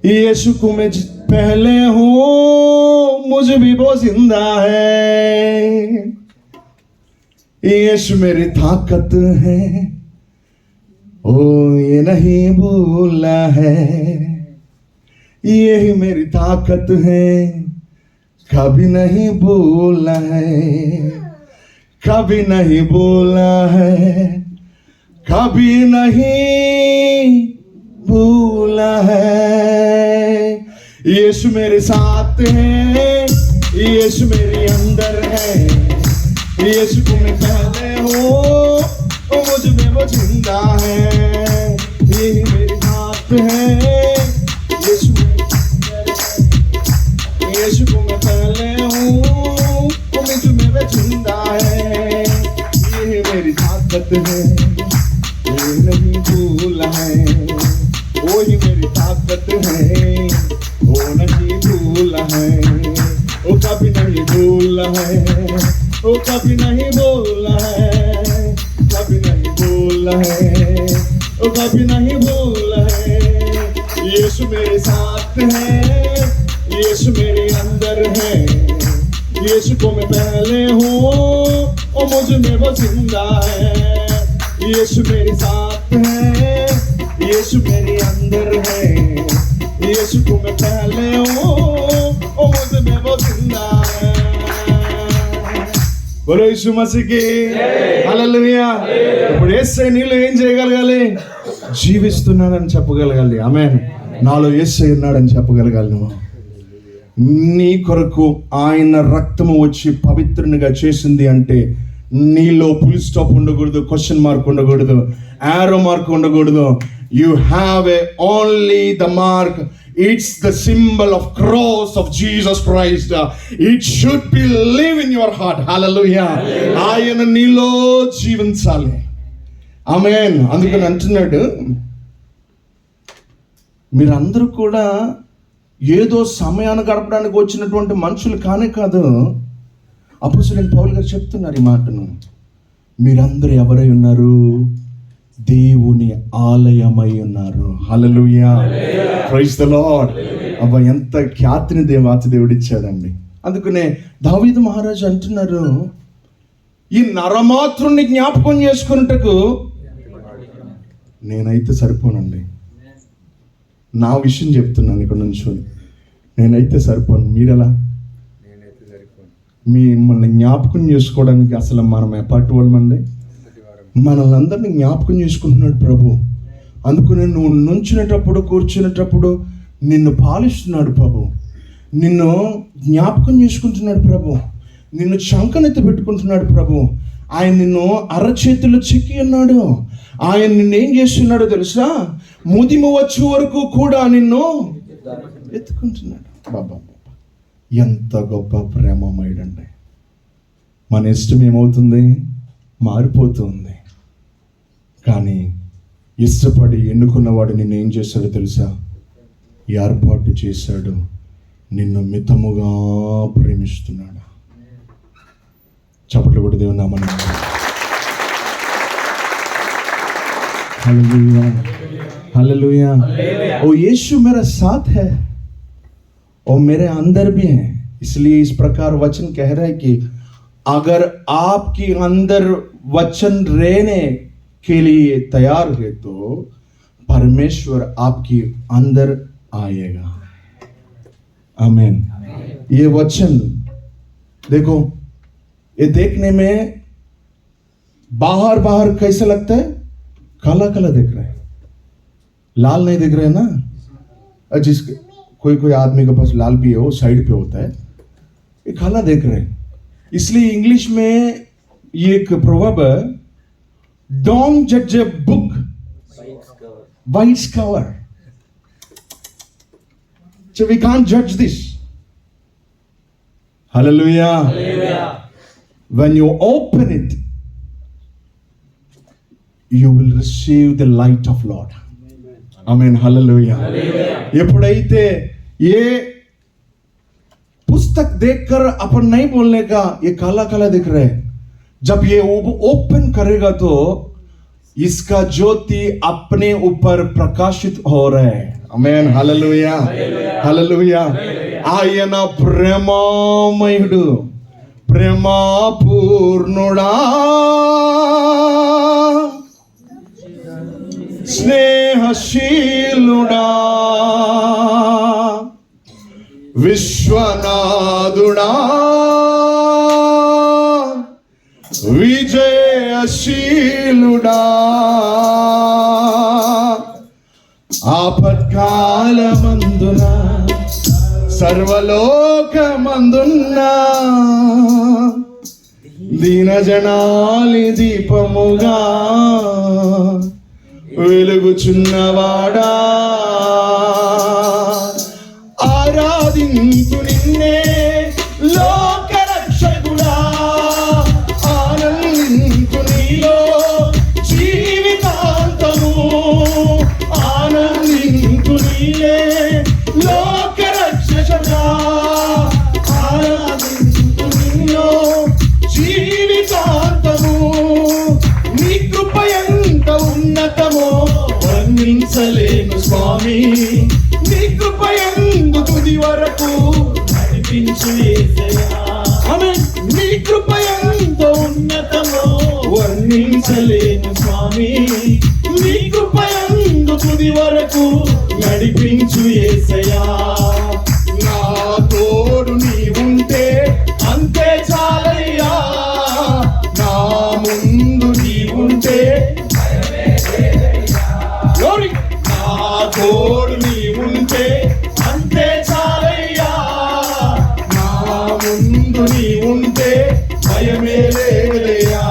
यीशु को मैं पहले हूँ, मुझे भी वो जिंदा है, यीशु मेरी ताकत है, ओ ये नहीं भूला है, यही मेरी ताकत है, कभी नहीं भूला है, कभी नहीं भूला है, कभी नहीं भूला है। यीशु मेरे साथ है, यीशु मेरे अंदर है, यीशु को मैं पहले हूँ, मुझ में वो जिंदा है। ये मेरे साथ है, यीशु यीशु को मैं पहले हूँ, मुझ में वो जिंदा है। ये मेरी ताकत है, ये नहीं भूला है, वो ही मेरी ताकत है, वो नहीं भूला है, वो कभी नहीं भूला है, वो कभी नहीं भूला है, कभी नहीं भूला है, वो कभी नहीं भूला है। यीशु मेरे साथ है, यीशु मेरे अंदर है, यीशु को मैं पहले हूँ और मुझ में वो जिंदा है। यीशु मेरे साथ है, यीशु मेरे अंदर है, यीशु को मैं पहले हूँ और मुझ में वो जिंदा है। बोलो यीशु मसीह की హల్లెలూయా। ఇప్పుడు యేసయ్య నీలో ఏం చేయగలగాలి? జీవిస్తున్నానని చెప్పగలగాలి। ఆమేన్। నాలో యేసయ్య ఉన్నాడని చెప్పగలగాలి నువ్వు। నీ కొరకు ఆయన రక్తము వచ్చి పవిత్రునిగా చేసింది అంటే నీలో ఫుల్ స్టాప్ ఉండకూడదు, క్వశ్చన్ మార్క్ ఉండకూడదు, యారో మార్క్ ఉండకూడదు. You have a only the mark. It's the symbol of cross of Jesus Christ. It should be live in your heart. Hallelujah. ఆయన నీలో జీవించాలి. ఆమేన్. అందుకని అంటున్నాడు, మీరందరూ కూడా ఏదో సమయాన్ని గడపడానికి వచ్చినటువంటి మనుషులు కానే కాదు. అపోస్తలుడైన పౌలు గారు చెప్తున్నారు ఈ మాటను. మీరందరూ ఎవరై ఉన్నారు? దేవుని ఆలయమై ఉన్నారు. హల్లెలూయా. Praise the lord. అబ్బా, ఎంత ఖ్యాతిని దేవుడు ఇచ్చాడండి. అందుకనే దావీదు మహారాజు అంటున్నారు, ఈ నరమాతృని జ్ఞాపకం చేసుకున్నట్టుకు నేనైతే సరిపోనండి. నా విషయం చెప్తున్నాను ఇక్కడ నుంచి. నేనైతే సరిపోను. మీరెలా? మిమ్మల్ని జ్ఞాపకం చేసుకోవడానికి అసలు మనం ఎప్పటి వాళ్ళమండి? మనల్ని అందరినీ జ్ఞాపకం చేసుకుంటున్నాడు ప్రభు. అందుకని నువ్వు నుంచునేటప్పుడు, కూర్చునేటప్పుడు నిన్ను పాలిస్తున్నాడు ప్రభు. నిన్ను జ్ఞాపకం చేసుకుంటున్నాడు ప్రభు. నిన్ను చంకనెత్తి పెట్టుకుంటున్నాడు ప్రభు. ఆయన నిన్ను అరచేతుల్లో చెక్కి ఉన్నాడు. ఆయన నిన్ను ఏం చేస్తున్నాడో తెలుసా? ముదిము వచ్చే వరకు కూడా నిన్ను ఎత్తుకుంటున్నాడు. బాబా, ఎంత గొప్ప ప్రేమమయుడండి. మన ఇష్టం ఏమవుతుంది? మారిపోతుంది. కానీ ఇష్టపడి ఎన్నుకున్నవాడు నిన్ను ఏం చేశాడో తెలుసా? ఏర్పాటు చేశాడు. నిన్ను మితముగా ప్రేమిస్తున్నాడు. చప్పట్లు కూడా దేవుని నామమున. Hallelujah, hallelujah. ओ यीशु मेरा साथ है और मेरे अंदर भी है। इसलिए इस प्रकार वचन कह रहा है कि अगर आपके अंदर वचन रहने के लिए तैयार है तो परमेश्वर आपके अंदर आएगा। आमीन। ये वचन देखो, ये देखने में बाहर कैसा लगता है? काला काला दिख रहा है, लाल नहीं दिख रहा है ना। जिसके कोई आदमी के पास लाल भी है, वो साइड पे होता है, ये काला दिख रहा है। इसलिए इंग्लिश में ये एक प्रोवर्ब है, डोंट जज a book by its cover. So we can't judge this. Hallelujah. Hallelujah. When you open it, you will receive the light of Lord. Amen. Hallelujah. एपुड़ाइते ये पुस्तक देखकर अपन नहीं बोलने का, ये काला काला दिख रहा है। जब ये ओपन करेगा तो इसका ज्योति अपने ऊपर प्रकाशित हो रहा है। आमेन। Hallelujah, hallelujah. ఆయన ప్రేమమయుడు, ప్రేమపూర్ణుడా, స్నేహశీలుడా, విశ్వనాథుడా, విజయశీలుడా, ఆపత్కాలమందున సర్వలోకమందున్న దీనజనాలి దీపముగా వెలుగుచున్నవాడా, ఆరాధింతు నిన్నే లోక రక్షకుడా, ఆనందింతు నీలో జీవితాంతము, ఆనందింతు నీలే లోక రక్షకుడా, ఆనందింతు నీలో జీవితాంతము. నీ కృప ఎంత ఉన్నతమో వర్ణించలేను స్వామి, నీ కృప ఎందు తుది వరకు నడిపించు యేసయ్యా. ఆమేన్. నీ కృప ఎంత ఉన్నతమో వర్ణించలేను స్వామి, నీ కృప ఎందు తుది వరకు నడిపించు యేసయ్యా. నా తోడు నీవుంటే అంతే చాలయ్యా, నా ముందు నీవుంటే Glory. నా తోడు నీవుంటే అంతే చాలయ్యా, నా ముందు నీవుంటే భయమే లేదయ్యా.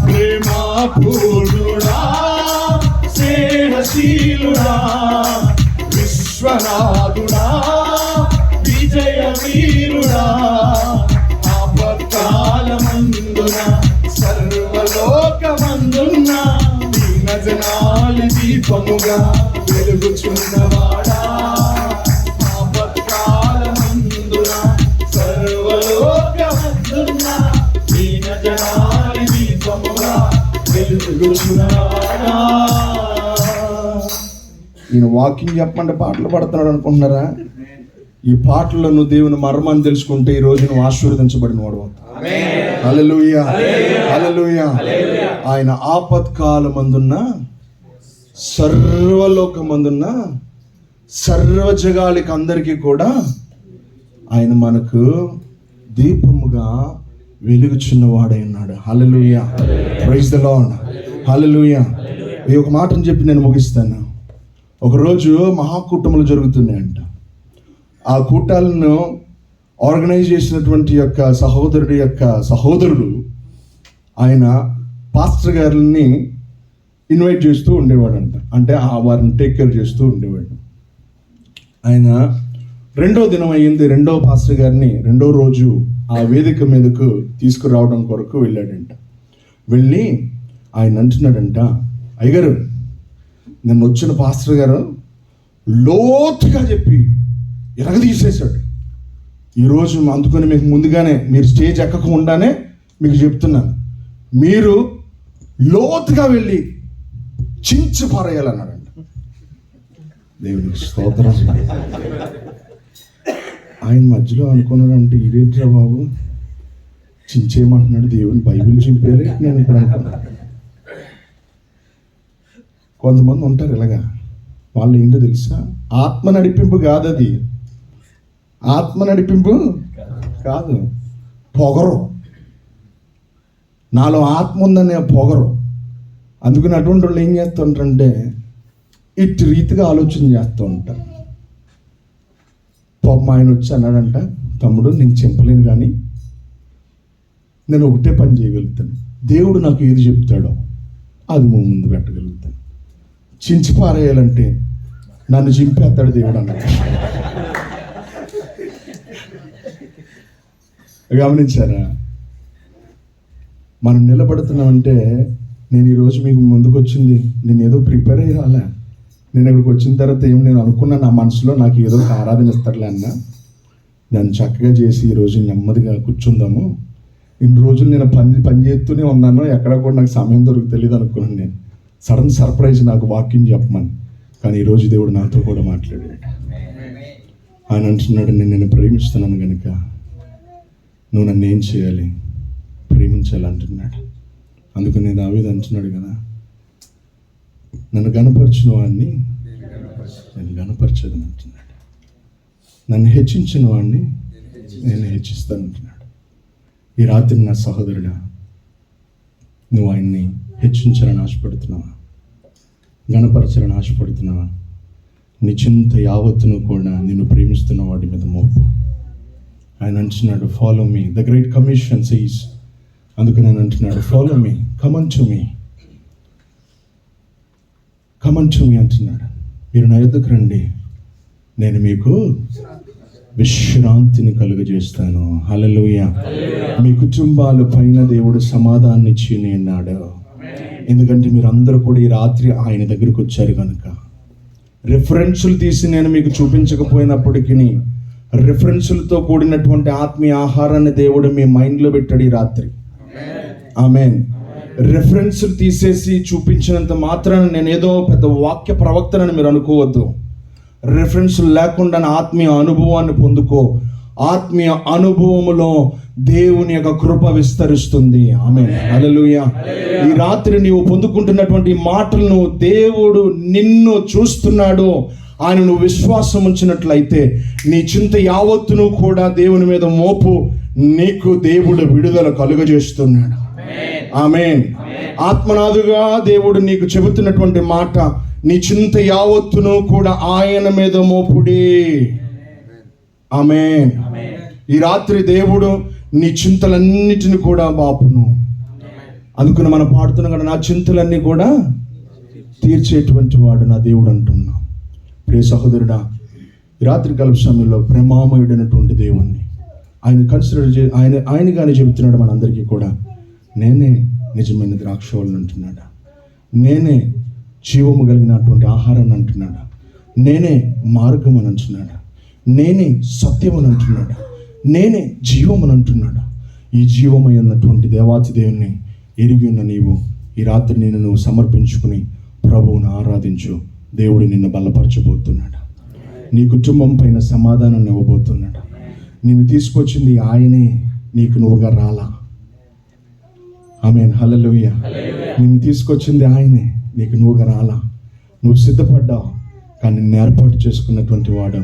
ప్రేమ పూర్ణుడా, స్నేహశీలుడా, విశ్వనాథుడా, విజయ వీరుడా, ఆపత్కాలమందున సర్వలోకమందున్న దీనజనాలి దీపముగా వెలుగుచున్నవాడా, ఆపత్కాలమందున సర్వలోకమందున్న దీనజనాలి దీపముగా వెలుగుచున్నవాడా. ఈయన వాకింగ్ చెప్పమంటే పాటలు పాడుతున్నాడు అనుకుంటున్నారా? ఈ పాటల్లో నువ్వు దేవుని మర్మాన్ని తెలుసుకుంటే ఈ రోజు నువ్వు ఆశీర్వదించబడిన వాడు. హల్లెలూయా, హల్లెలూయా. ఆయన ఆపత్కాలమందున్న సర్వలోకమందున్న సర్వజగాలికి అందరికీ కూడా ఆయన మనకు దీపముగా వెలుగుచున్నవాడై ఉన్నాడు. హల్లెలూయా, ప్రైజ్ ద లార్డ్, హల్లెలూయా. ఈ ఒక మాటను చెప్పి నేను ముగిస్తాను. ఒకరోజు మహాకూటములు జరుగుతున్నాయంట. ఆ కూటాలను ఆర్గనైజ్ చేసినటువంటి యొక్క సహోదరుడు ఆయన పాస్టర్ గారిని ఇన్వైట్ చేస్తూ ఉండేవాడంట. అంటే వారిని టేక్ కేర్ చేస్తూ ఉండేవాడు. ఆయన రెండో దినం అయ్యింది, రెండో పాస్టర్ గారిని రెండో రోజు ఆ వేదిక మీదకు తీసుకురావడం కొరకు వెళ్ళాడంట. వెళ్ళి ఆయన అంటున్నాడంట, అయ్యగారు నిన్న వచ్చిన పాస్టర్ గారు లోతుగా చెప్పి ఎరగదీసేశాడు. ఈరోజు అందుకని మీకు ముందుగానే మీరు స్టేజ్ ఎక్కకుండానే మీకు చెప్తున్నాను, మీరు లోతుగా వెళ్ళి చించి పారేయాలన్నాడంట. దేవునికి స్తోత్రం. ఆయన మధ్యలో అనుకున్నాడంటే ఇదేంట్రా బాబు చించేయమంటున్నాడు, దేవుని బైబిల్ చింపేయాలి నేను ఇప్పుడు అనుకున్నాను. కొంతమంది ఉంటారు ఇలాగా, వాళ్ళు ఏంటో తెలుసా, ఆత్మ నడిపింపు కాదు అది, ఆత్మ నడిపింపు కాదు, పొగరు. నాలో ఆత్మ ఉందనే పొగరు. అందుకని అటువంటి వాళ్ళు ఏం చేస్తుంటారంటే ఇటు రీతిగా ఆలోచన చేస్తూ ఉంటారు. పాపం ఆయన వచ్చి అన్నాడంట, తమ్ముడు నేను చెప్పలేను కానీ నేను ఒకటే పని చేయగలుగుతాను, దేవుడు నాకు ఏది చెప్తాడో అది ముందు పెట్టగలుగుతాను. చించి పారేయాలంటే నన్ను చింపేస్తాడు దేవుడు అన్నాడు. గమనించారా? మనం నిలబడుతున్నామంటే నేను ఈరోజు మీకు ముందుకు వచ్చింది నేను ఏదో ప్రిపేర్ అయ్యి రాలే. నేను ఇక్కడికి వచ్చిన తర్వాత ఏం నేను అనుకున్నా నా మనసులో నాకు ఏదో ఒక ఆరాధన ఇస్తాడులే అన్న, దాన్ని చక్కగా చేసి ఈరోజు నెమ్మదిగా కూర్చుందాము. ఇన్ని రోజులు నేను పని చేస్తూనే ఉన్నాను, ఎక్కడ కూడా నాకు సమయం తెలియదు అనుకున్నాను. నేను సడన్ సర్ప్రైజ్ నాకు వాక్యం చెప్పమని, కానీ ఈరోజు దేవుడు నాతో కూడా మాట్లాడాడు. ఆయన అంటున్నాడు, నేను నిన్ను ప్రేమిస్తున్నాను కనుక నువ్వు నన్ను ఏం చేయాలి, ప్రేమించాలి అంటున్నాడు. అందుకని దావీదు అంటున్నాడు కదా, నన్ను గణపరిచిన వాడిని నేను గణపరచదని అంటున్నాడు, నన్ను హెచ్చించిన వాడిని నేను హెచ్చిస్తాను అంటున్నాడు. ఈ రాత్రి నా సహోదరుడా, నువ్వు ఆయన్ని హెచ్చించాలని ఆశపడుతున్నావా, గణపరచాలని ఆశపడుతున్నావా? నీ చింత యావత్తును కూడా నిన్ను ప్రేమిస్తున్న వాడి మీద మోపు. ఆయన అంటున్నాడు, follow me. The great commission says, అందుకని ఆయన అంటున్నాడు, follow me, come unto me, come unto me అంటున్నాడు. మీరు నా యొద్దకు రండి, నేను మీకు విశ్రాంతిని కలుగజేస్తాను. హల్లెలూయా. మీ కుటుంబాల పైన దేవుడు సమాధానం ఇచ్చి ఉన్నాడు. ఎందుకంటే మీరు అందరూ కూడా ఈ రాత్రి ఆయన దగ్గరికి వచ్చారు కనుక. రిఫరెన్సులు తీసి నేను మీకు చూపించకపోయినప్పటికీ రిఫరెన్సులతో కూడినటువంటి ఆత్మీయ ఆహారాన్ని దేవుడు మీ మైండ్లో పెట్టాడు ఈ రాత్రి. ఆమేన్. రిఫరెన్సులు తీసేసి చూపించినంత మాత్రాన నేను ఏదో పెద్ద వాక్య ప్రవక్తనని మీరు అనుకోవద్దు. రిఫరెన్సులు లేకుండా ఆత్మీయ అనుభవాన్ని పొందుకో. ఆత్మీయ అనుభవములో దేవుని యొక్క కృప విస్తరిస్తుంది. ఆమేన్. హల్లెలూయా. ఈ రాత్రి నీవు పొందుకుంటున్నటువంటి మాటలను దేవుడు నిన్ను చూస్తున్నాడు. ఆయన నువ్వు విశ్వాసం ఉంచినట్లయితే నీ చింత యావత్తును కూడా దేవుని మీద మోపు. నీకు దేవుడు విడుదల కలుగజేస్తున్నాడు. ఆమేన్. ఆత్మనాథుగా దేవుడు నీకు చెబుతున్నటువంటి మాట, నీ చింత యావత్తును కూడా ఆయన మీద మోపుడి. ఆమేన్. ఈ రాత్రి దేవుడు నీ చింతలన్నిటిని కూడా బాపును. అందుకని మనం పాడుతున్నాం కదా, నా చింతలన్నీ కూడా తీర్చేటువంటి వాడు నా దేవుడు అంటున్నాం. ప్రియ సహోదరుడా, ఈ రాత్రి కాల సమయంలో ప్రేమామయుడైనటువంటి దేవుణ్ణి ఆయన కన్సిడర్ ఆయనగానే చెబుతున్నాడు మనందరికీ కూడా. నేనే నిజమైన ద్రాక్షవల్లి అంటున్నాడు. నేనే జీవము కలిగినటువంటి ఆహారాన్ని అంటున్నాడు. నేనే మార్గం అని అంటున్నాడు. నేనే సత్యం అని అంటున్నాడు. నేనే జీవం అని అంటున్నాడు. ఈ జీవమై ఉన్నటువంటి దేవాతి దేవుణ్ణి ఎరిగి ఉన్న నీవు ఈ రాత్రి నేను నువ్వు సమర్పించుకుని ప్రభువును ఆరాధించు. దేవుడు నిన్ను బలపరచబోతున్నాడు. నీ కుటుంబం పైన సమాధానాన్ని ఇవ్వబోతున్నాడు. నిన్ను తీసుకొచ్చింది ఆయనే, నీకు నువ్వుగా రాలా. ఆమేన్. హల్లెలూయా. నిన్ను తీసుకొచ్చింది ఆయనే, నీకు నువ్వుగా రాలా. నువ్వు సిద్ధపడ్డావు, కానీ నిన్ను ఏర్పాటు చేసుకున్నటువంటి వాడు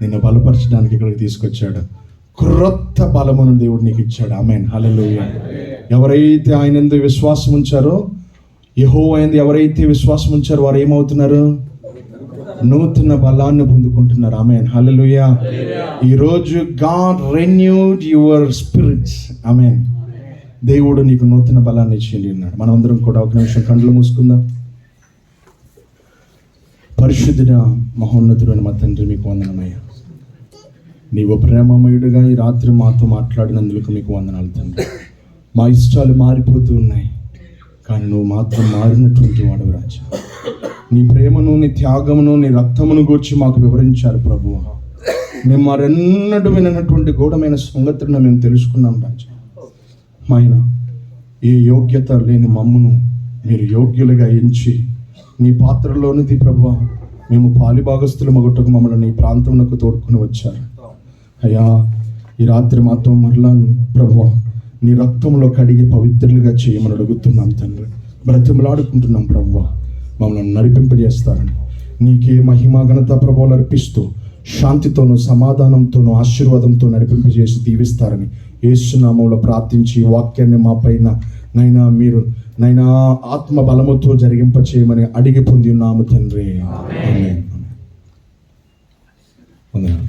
నిన్ను బలపరచడానికి ఇక్కడికి తీసుకొచ్చాడు. క్రొత్త బలమును దేవుడు నీకు ఇచ్చాడు. ఆమేన్. హల్లెలూయా. ఎవరైతే ఆయన యందు విశ్వాసం ఉంచారో, యెహోవా యందు ఎవరైతే విశ్వాసం ఉంచారో వారు ఏమవుతున్నారు? నూతన బలాన్ని పొందుకుంటున్నారు. ఆమేన్. హల్లెలూయా. ఈరోజు గాడ్ రెన్యూడ్ యువర్ స్పిరిట్స్. ఆమేన్. దేవుడు నీకు నూతన బలాన్ని ఇచ్చి ఉన్నాడు. మనమందరం కూడా ఒక నిమిషం కళ్ళు మూసుకుందాం. పరిశుద్ధుడ మహోన్నతుడైన మా తండ్రి, మీకు వందనమయ్యా. నీవు ప్రేమమయుడుగా ఈ రాత్రి మాతో మాట్లాడినందుకు మీకు వందనాలు తండ్రి. మా ఇష్టాలు మారిపోతూ ఉన్నాయి, కానీ నువ్వు మాత్రం మారినటువంటి వాడు రాజా. నీ ప్రేమను, నీ త్యాగమును, నీ రక్తమును గూర్చి మాకు వివరించారు ప్రభువు. మేము మరెన్నడూ వినటువంటి గూఢమైన సంగతులను మేము తెలుసుకున్నాం రాజా. ఆయన ఏ యోగ్యత లేని మమ్మును మీరు యోగ్యులుగా ఎంచి నీ పాత్రలోనిది ప్రభువా, మేము పాలిభాగస్తులు మగొట్టకు మమ్మల్ని నీ ప్రాంతంలోకి తోడుకొని వచ్చారు అయ్యా. ఈ రాత్రి మాతో మరలా ప్రభువా నీ రక్తంలో కడిగి పవిత్రులుగా చేయమని అడుగుతున్నాం తండ్రి. బ్రతిమలాడుకుంటున్నాం ప్రభువా, మమ్మల్ని నడిపింపజేస్తారని నీకే మహిమా ఘనత ప్రభువులు అర్పిస్తూ శాంతితోనూ సమాధానంతోనూ ఆశీర్వాదంతో నడిపింపజేసి దీవిస్తారని యేసు నామములో ప్రార్థించి ఈ వాక్యాన్ని మా పైన నైనా మీరు నైనా ఆత్మ బలముతో జరిగింప చేయమని అడిగి పొంది ఉన్నాము తండ్రి. ఆమేన్. వందనాలు.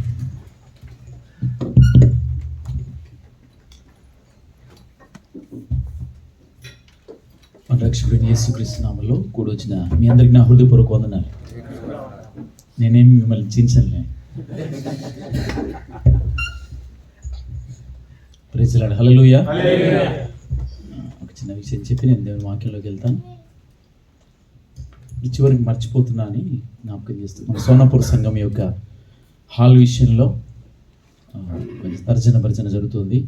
మన రక్షకుడైన యేసుక్రీస్తు నామములో కూడొచ్చిన మీ అందరికీ నా హృదయపూర్వక వందనాలు. నేనేమి మిమ్మల్ని చించనులే. Praise lord. హల్లెలూయా. ఒక చిన్న విషయం చెప్పి నేను దేవుని వాక్యంలోకి వెళ్తాను. చివరికి మర్చిపోతున్నా అని జ్ఞాపకం చేస్తాను. మన సోనాపూర్ సంఘం యొక్క హాల్ విషయంలో కొంచెం తర్జన భర్జన జరుగుతుంది.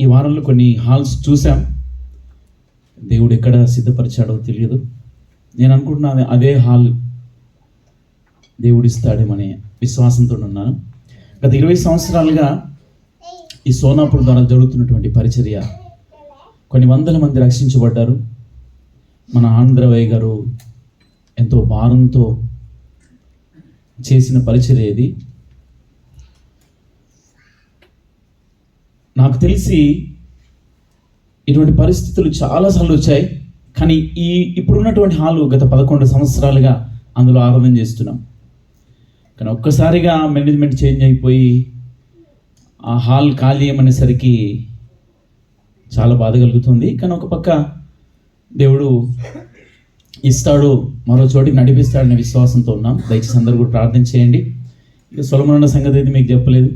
ఈ వారంలో కొన్ని హాల్స్ చూసాం. దేవుడు ఎక్కడ సిద్ధపరిచాడో తెలియదు. నేను అనుకుంటున్నాను అదే హాల్ దేవుడిస్తాడేమనే విశ్వాసంతో ఉన్నాను. గత 20 సంవత్సరాలుగా ఈ సోనాపూర్ ద్వారా జరుగుతున్నటువంటి పరిచర్య, కొన్ని వందల మంది రక్షించబడ్డారు. మన ఆంధ్రవయ్య గారు ఎంతో భారంతో చేసిన పరిచర్య ఇది. నాకు తెలిసి ఇటువంటి పరిస్థితులు చాలాసార్లు వచ్చాయి. కానీ ఇప్పుడున్నటువంటి హాలు గత 11 సంవత్సరాలుగా అందులో ఆరాధన చేస్తున్నాం. కానీ ఒక్కసారిగా మేనేజ్మెంట్ చేంజ్ అయిపోయి ఆ హాల్ ఖాళీ చేయమనేసరికి చాలా బాధ కలుగుతుంది. కానీ ఒక పక్క దేవుడు ఇస్తాడు, మరో చోటికి నడిపిస్తాడనే విశ్వాసంతో ఉన్నాం. దయచేసి అందరూ కూడా ప్రార్థన చేయండి. ఇక సొలొమోను అన్న సంగతి అయితే మీకు చెప్పలేదు,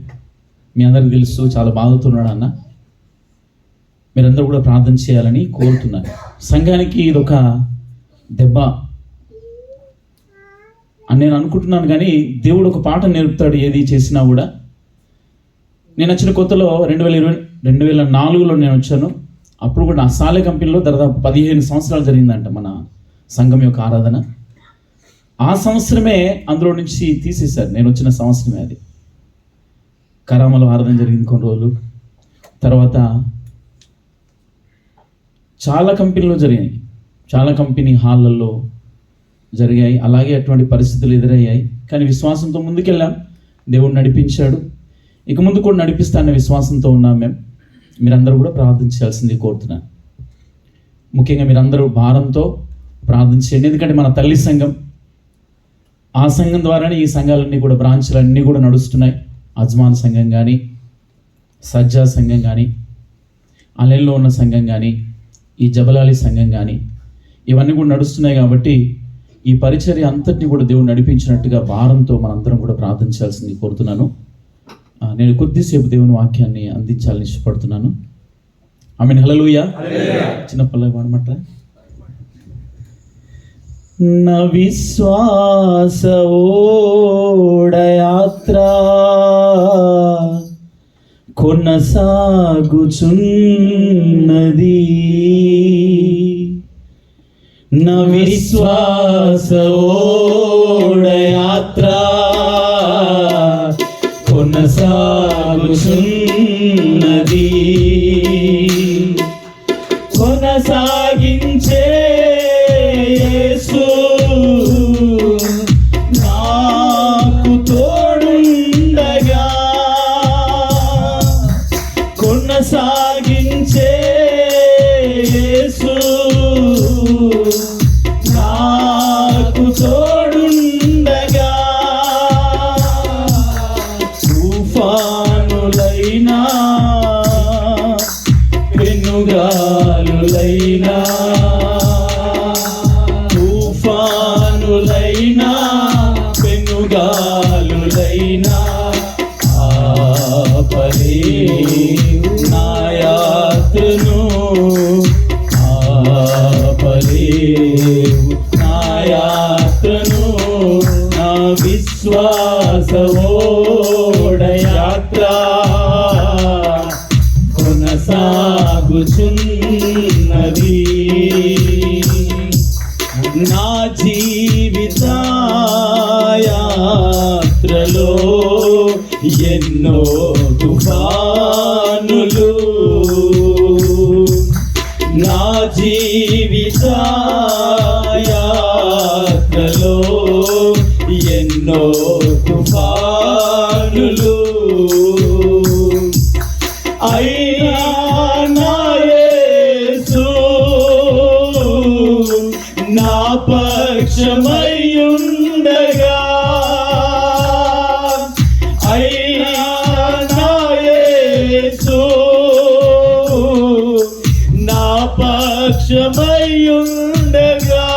మీ అందరికీ తెలుసు, చాలా బాధతున్నాడు అన్న. మీరందరూ కూడా ప్రార్థన చేయాలని కోరుతున్నాను. సంఘానికి ఇదొక దెబ్బ అని నేను అనుకుంటున్నాను. కానీ దేవుడు ఒక పాట నేర్పుతాడు ఏది చేసినా కూడా. నేను వచ్చిన కొత్తలో 2004లో నేను వచ్చాను. అప్పుడు కూడా ఆ సాలే కంపెనీలో దాదాపు 15 సంవత్సరాలు జరిగిందంట మన సంఘం యొక్క ఆరాధన. ఆ సంవత్సరమే అందులో నుంచి తీసేశారు, నేను వచ్చిన సంవత్సరమే అది. కరామలో ఆరాధన జరిగింది కొన్ని రోజులు. తర్వాత చాలా కంపెనీలో జరిగాయి, చాలా కంపెనీ హాళ్ళల్లో జరిగాయి. అలాగే అటువంటి పరిస్థితులు ఎదురయ్యాయి. కానీ విశ్వాసంతో ముందుకెళ్ళాం, దేవుడు నడిపించాడు. ఇక ముందు కూడా నడిపిస్తాననే విశ్వాసంతో ఉన్నాం మేము. మీరందరూ కూడా ప్రార్థన చేయాల్సింది కోరుతున్నాను. ముఖ్యంగా మీరందరూ భారంతో ప్రార్థన చేయండి. ఎందుకంటే మన తల్లి సంఘం, ఆ సంఘం ద్వారానే ఈ సంఘాలన్నీ కూడా బ్రాంచ్లన్నీ కూడా నడుస్తున్నాయి. అజ్మాన్ సంఘం కానీ, సజ్జా సంఘం కానీ, అలెల్లో ఉన్న సంఘం కానీ, ఈ జబలాలి సంఘం కానీ, ఇవన్నీ కూడా నడుస్తున్నాయి. కాబట్టి ఈ పరిచర్య అంతటిని కూడా దేవుడు నడిపించినట్టుగా భారంతో మనందరం కూడా ప్రార్థన చేయాల్సింది కోరుతున్నాను. నేను కొద్దిసేపు దేవుని వాక్యాన్ని అందించాలని ఇష్టపడుతున్నాను. ఆమేన్. హల్లెలూయా. చిన్న పల్లవి పాడమంటారా? నా విశ్వాస ఓడయాత్ర కొనసాగుచున్నది, నా విశ్వాస ఓడయాత్ర కొనసాగుచున్నది, కొనసాగించే యేసు నాకు తోడుండగా, కొనసాగించే యేసు నాకు తోడుండగా, తుఫానులైనా పెనుగాలులైనా, తుఫానులైనా పెనుగాలులైనా ఆపలేవు నా యాత్రను, ఆపలేవు నా యాత్రను, నా విశ్వాస ఓడయాత్ర కొనసాగుచున్నది. నా జీవిత యాత్రలో ఎన్నో తుఫానులు, నా జీవిత యాత్రలో ఎన్నో తుఫానులు, అయినా నా యేసు నా పక్షమయ్యుండగా, అయినా నా యేసు నా పక్షమయ్యుండగా,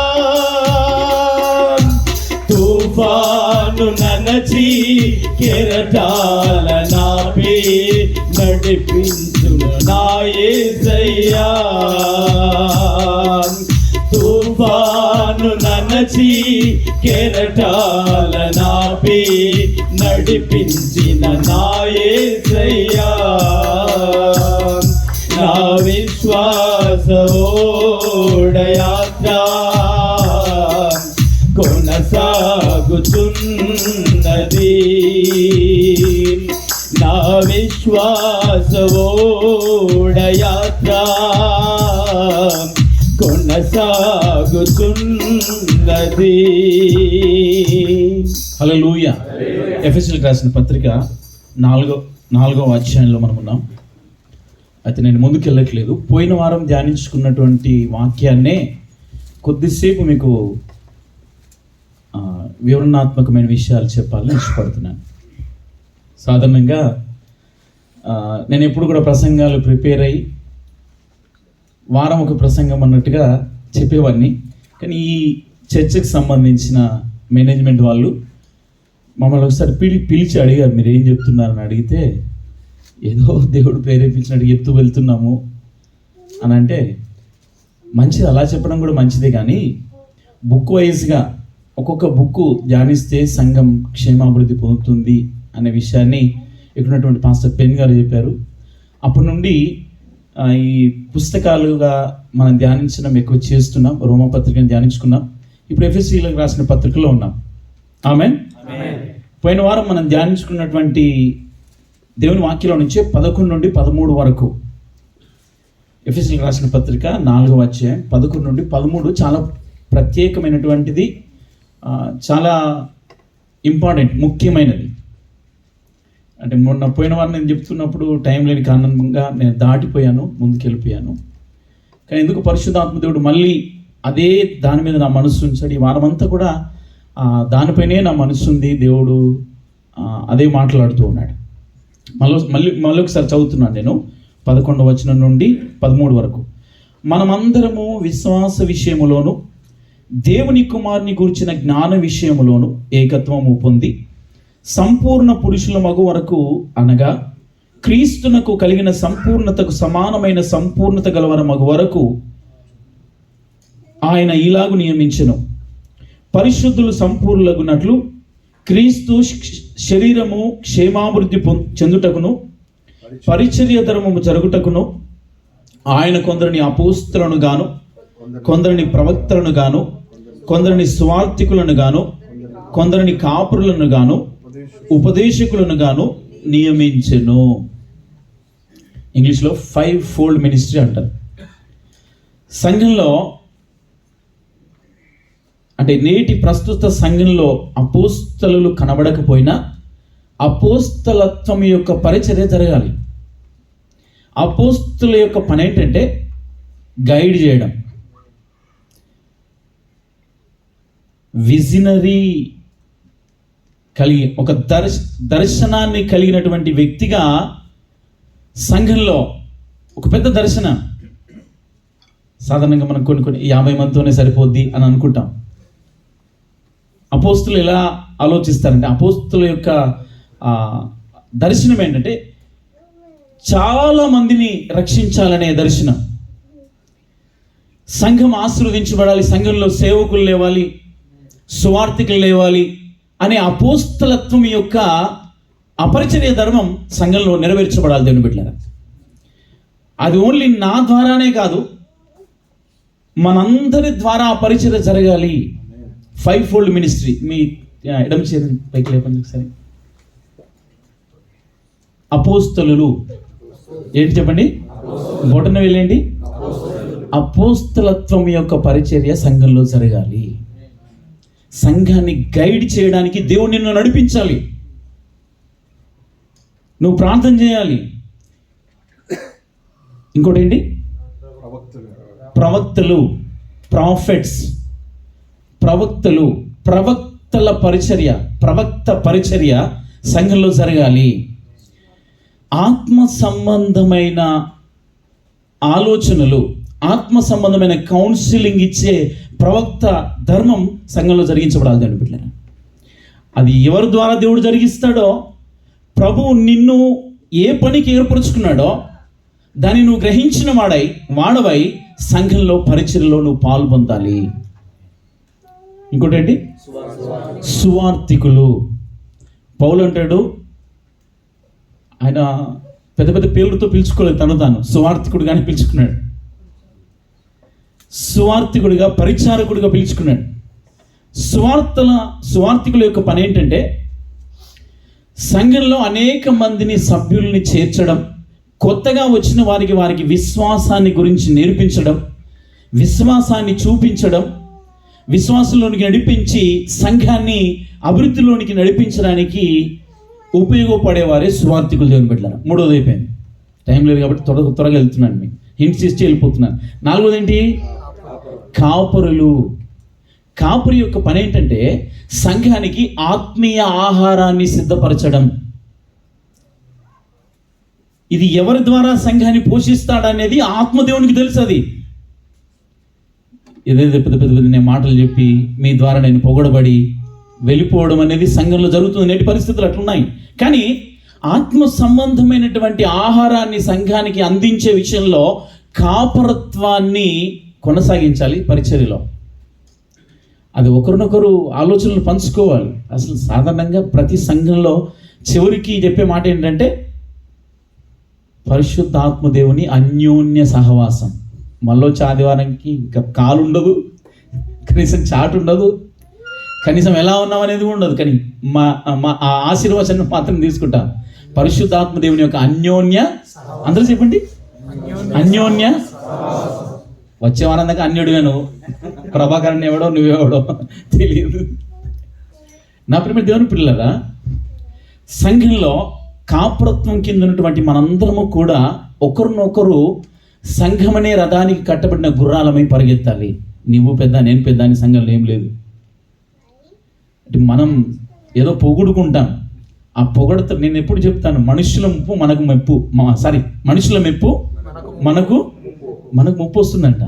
తుఫాను ననచి కెరటాల నాపి నడిపించును నా యేసయ్యా, తుఫాను ననచి కెరటాల నాపి నడిపించిన నా యేసయ్యా, నా విశ్వాస ఓడయాత్ర కొనసాగుతున్నది, నా విశ్వాస ఓడయాత్ర కొనసాగుతున్నది. హల్లెలూయా. ఎఫెసీయులకు రాసిన పత్రిక 4వ అధ్యాయంలో మనం ఉన్నాం. అయితే నేను ముందుకు వెళ్ళట్లేదు. పోయిన వారం ధ్యానించుకున్నటువంటి వాక్యాన్నే కొద్దిసేపు మీకు వివరణాత్మకమైన విషయాలు చెప్పాలని ఇష్టపడుతున్నాను. సాధారణంగా నేను ఎప్పుడు కూడా ప్రసంగాలు ప్రిపేర్ అయ్యి వారం ఒక ప్రసంగం అన్నట్టుగా చెప్పేవాడిని. కానీ ఈ చర్చకు సంబంధించిన మేనేజ్మెంట్ వాళ్ళు మమ్మల్ని ఒకసారి పిలిచి అడిగారు, మీరు ఏం చెప్తున్నారని అడిగితే, ఏదో దేవుడు ప్రేరేపించినట్టు చెప్తూ వెళ్తున్నాము అని అంటే, మంచిది, అలా చెప్పడం కూడా మంచిదే, కానీ బుక్ వైజ్గా ఒక్కొక్క బుక్ ధ్యానిస్తే సంఘం క్షేమాభివృద్ధి పొందుతుంది అనే విషయాన్ని ఇక్కడ పాస్టర్ పెన్ గారు చెప్పారు. అప్పటి నుండి ఈ పుస్తకాలుగా మనం ధ్యానించడం ఎక్కువ చేస్తున్నాం. రోమపత్రికను ధ్యానించుకున్నాం. ఇప్పుడు ఎఫెసీలకు రాసిన పత్రికలో ఉన్నాం. ఆమేన్. పోయిన వారం మనం ధ్యానించుకున్నటువంటి దేవుని వాక్యంలో నుంచి 11 నుండి 13 వరకు, ఎఫెసీలకు రాసిన పత్రిక 4వ అధ్యాయం 11 నుండి 13 చాలా ప్రత్యేకమైనటువంటిది, చాలా ఇంపార్టెంట్, ముఖ్యమైనది. అంటే మొన్న పోయిన వారం నేను చెప్తున్నప్పుడు టైం లేని కారణంగా నేను దాటిపోయాను, ముందుకెళ్ళిపోయాను. కానీ ఎందుకు పరిశుద్ధాత్మ దేవుడు మళ్ళీ అదే దాని మీద నా మనసు ఉంచాడు. ఈ వారం అంతా కూడా దానిపైనే నా మనసు ఉంది. దేవుడు అదే మాట్లాడుతూ ఉన్నాడు. మళ్ళీ ఒకసారి చదువుతున్నాను నేను 11వ వచనం నుండి 13 వరకు. మనమందరము విశ్వాస విషయములోను దేవుని కుమారుని గురించిన జ్ఞాన విషయములోను ఏకత్వము పొంది సంపూర్ణ పురుషుల మగు వరకు, అనగా క్రీస్తునకు కలిగిన సంపూర్ణతకు సమానమైన సంపూర్ణత గలవర మగు వరకు ఆయన ఇలాగు నియమించెను. పరిశుద్ధులు సంపూర్ణులగునట్లు క్రీస్తు శరీరము క్షేమాభివృద్ధి చెందుటకును పరిచర్య ధర్మము జరుగుటకును ఆయన కొందరిని అపోస్తలను గాను, కొందరిని ప్రవక్తలను గాను, కొందరిని స్వార్థికులను గాను, కొందరిని కాపురులను గాను, ఉపదేశకులను గాను నియమించెను. ఇంగ్లీష్లో 5-fold మినిస్ట్రీ అంటారు. సంఘంలో అంటే నేటి ప్రస్తుత సంఘంలో అపోస్తలులు కనబడకపోయినా అపోస్తలత్వం యొక్క పరిచర్య జరగాలి. అపోస్తల యొక్క పని ఏంటంటే గైడ్ చేయడం. విజనరీ కలిగి ఒక దర్శనాన్ని కలిగినటువంటి వ్యక్తిగా సంఘంలో ఒక పెద్ద దర్శనం. సాధారణంగా మనం కొన్ని 50 మందితోనే సరిపోద్ది అని అనుకుంటాం. అపోస్తులు ఎలా ఆలోచిస్తారంటే, అపోస్తుల యొక్క దర్శనం ఏంటంటే చాలా మందిని రక్షించాలనే దర్శనం. సంఘం ఆశీర్వదించబడాలి, సంఘంలో సేవకులు లేవాలి, సువార్థికులు లేవాలి అనే అపోస్తలత్వం యొక్క అపరిచర్య ధర్మం సంఘంలో నెరవేర్చబడాలి. దేవుని బిడ్డలారా, అది ఓన్లీ నా ద్వారానే కాదు, మనందరి ద్వారా ఆ పరిచర్య జరగాలి. 5-fold ministry. మీ ఎడమ చేతి పైకి లేపండి ఒకసారి. అపోస్తలులు ఏంటి చెప్పండి, బొటన వెళ్ళండి. అపోస్తలత్వం యొక్క పరిచర్య సంఘంలో జరగాలి. సంఘాన్ని గైడ్ చేయడానికి దేవుడు నిన్ను నడిపించాలి. నువ్వు ప్రార్థన చేయాలి. ఇంకోటి ఏంటి, ప్రవక్తలు, ప్రాఫెట్స్, ప్రవక్తలు, ప్రవక్తల పరిచర్య, ప్రవక్త పరిచర్య సంఘంలో జరగాలి. ఆత్మ సంబంధమైన ఆలోచనలు, ఆత్మ సంబంధమైన కౌన్సిలింగ్ ఇచ్చే ప్రవక్త ధర్మం సంఘంలో జరిగించబడాలి. దాని బిడ్డలారా, అది ఎవరి ద్వారా దేవుడు జరిగిస్తాడో, ప్రభువు నిన్ను ఏ పనికి ఏర్పరచుకున్నాడో దాన్ని నువ్వు గ్రహించిన వాడవై సంఘంలో పరిచర్యలో నువ్వు పాల్పొందాలి. ఇంకోటి ఏంటి, సువార్థికులు. పౌలు అంటాడు, ఆయన పెద్ద పెద్ద పేర్లతో పిలుచుకోలేదు, తాను సువార్థికుడుగానే పిలుచుకున్నాడు. సువార్థికుడిగా, పరిచారకుడిగా పిలుచుకున్నాడు. సువార్థికుల యొక్క పని ఏంటంటే సంఘంలో అనేక మందిని, సభ్యుల్ని చేర్చడం, కొత్తగా వచ్చిన వారికి విశ్వాసాన్ని గురించి నేర్పించడం, విశ్వాసాన్ని చూపించడం, విశ్వాసంలోనికి నడిపించి సంఘాన్ని అభివృద్ధిలోనికి నడిపించడానికి ఉపయోగపడేవారే సువార్థికులు. దేవుని బిడ్డలారా, 3వది అయిపోయింది, టైం లేదు కాబట్టి త్వరగా వెళ్తున్నాను, మీకు హింట్స్ ఇచ్చి వెళ్ళిపోతున్నాను. 4వది ఏంటి, కాపురులు. కాపురి యొక్క పని ఏంటంటే సంఘానికి ఆత్మీయ ఆహారాన్ని సిద్ధపరచడం. ఇది ఎవరి ద్వారా సంఘాన్ని పోషిస్తాడనేది ఆత్మదేవునికి తెలుసు. అది ఏదైతే పెద్ద పెద్ద పెద్ద నేను మాటలు చెప్పి మీ ద్వారా నేను పొగడబడి వెళ్ళిపోవడం అనేది సంఘంలో జరుగుతుంది. నేటి పరిస్థితులు అట్లున్నాయి. కానీ ఆత్మ సంబంధమైనటువంటి ఆహారాన్ని సంఘానికి అందించే విషయంలో కాపరత్వాన్ని కొనసాగించాలి పరిచర్యలో. అది ఒకరినొకరు ఆలోచనలు పంచుకోవాలి. అసలు సాధారణంగా ప్రతి సంఘంలో చివరికి చెప్పే మాట ఏంటంటే పరిశుద్ధాత్మ దేవుని అన్యోన్య సహవాసం. మళ్ళీ ఆదివారంకి ఇంకా కాలు ఉండదు, కనీసం చాటు ఉండదు, కనీసం ఎలా ఉన్నాం అనేది ఉండదు. కానీ మా ఆశీర్వచనం మాత్రం తీసుకుంటాం. పరిశుద్ధాత్మ దేవుని యొక్క అన్యోన్య, అందరూ చెప్పండి, అన్యోన్య. వచ్చే వారం దాకా అన్యుడిగాను, ప్రభాకరన్ ఎవడో నువ్వెవడో తెలియదు. నా ప్రియమైన దేవుని పిల్లరా, సంఘంలో కాపురత్వం కింద ఉన్నటువంటి మనందరము కూడా ఒకరినొకరు సంఘమనే రథానికి కట్టబడిన గుర్రాలమై పరిగెత్తాలి. నువ్వు పెద్ద నేను పెద్ద అని సంఘంలో ఏం లేదు. అంటే మనం ఏదో పొగుడుకుంటాం. ఆ పొగడత నేను ఎప్పుడు చెప్తాను, మనుషుల ముప్పు మనకు మెప్పు, మనుషుల మెప్పు మనకు ముప్పు వస్తుందంట.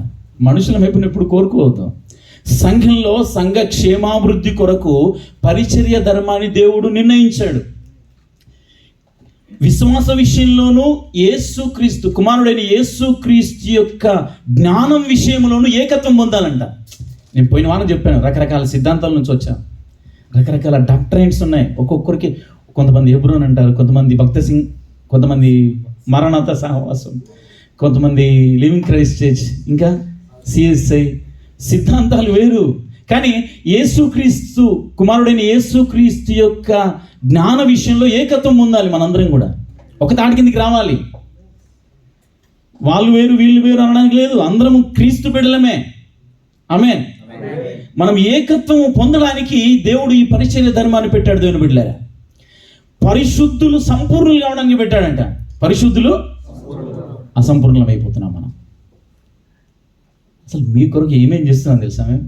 మనుషుల మెప్పును ఎప్పుడు కోరుకోవద్దు. సంఘంలో సంఘ క్షేమాభివృద్ధి కొరకు పరిచర్య ధర్మాన్ని దేవుడు నిర్ణయించాడు. విశ్వాస విషయంలోనూ యేసుక్రీస్తు కుమారుడైన యేసుక్రీస్తు యొక్క జ్ఞానం విషయంలోనూ ఏకత్వం పొందాలంట. నేను పోయిన వారం చెప్పాను, రకరకాల సిద్ధాంతాల నుంచి వచ్చాను, రకరకాల డాక్టరైన్స్ ఉన్నాయి. ఒక్కొక్కరికి కొంతమంది హెబ్రోన్ అంటారు, కొంతమంది భక్త సింగ్, కొంతమంది మరణాత సహవాసం, కొంతమంది లివింగ్ క్రైస్ట్ చర్చ్, ఇంకా సిఎస్ఐ. సిద్ధాంతాలు వేరు. కానీ యేసుక్రీస్తు కుమారుడైన యేసుక్రీస్తు యొక్క జ్ఞాన విషయంలో ఏకత్వం పొందాలి. మనందరం కూడా ఒక తాటి కిందికి రావాలి. వాళ్ళు వేరు వీళ్ళు వేరు అనడానికి లేదు. అందరం క్రీస్తు బిడ్డలమే. ఆమేన్. మనం ఏకత్వం పొందడానికి దేవుడు ఈ పరిచర్య ధర్మాన్ని పెట్టాడు. దేవుని బిడ్డలారా, పరిశుద్ధులు సంపూర్ణులు కావడానికి పెట్టాడంట. పరిశుద్ధులు అసంపూర్ణం అయిపోతున్నాం మనం. అసలు మీ కొరకు ఏమేం చేస్తున్నాం తెలుసా? మేము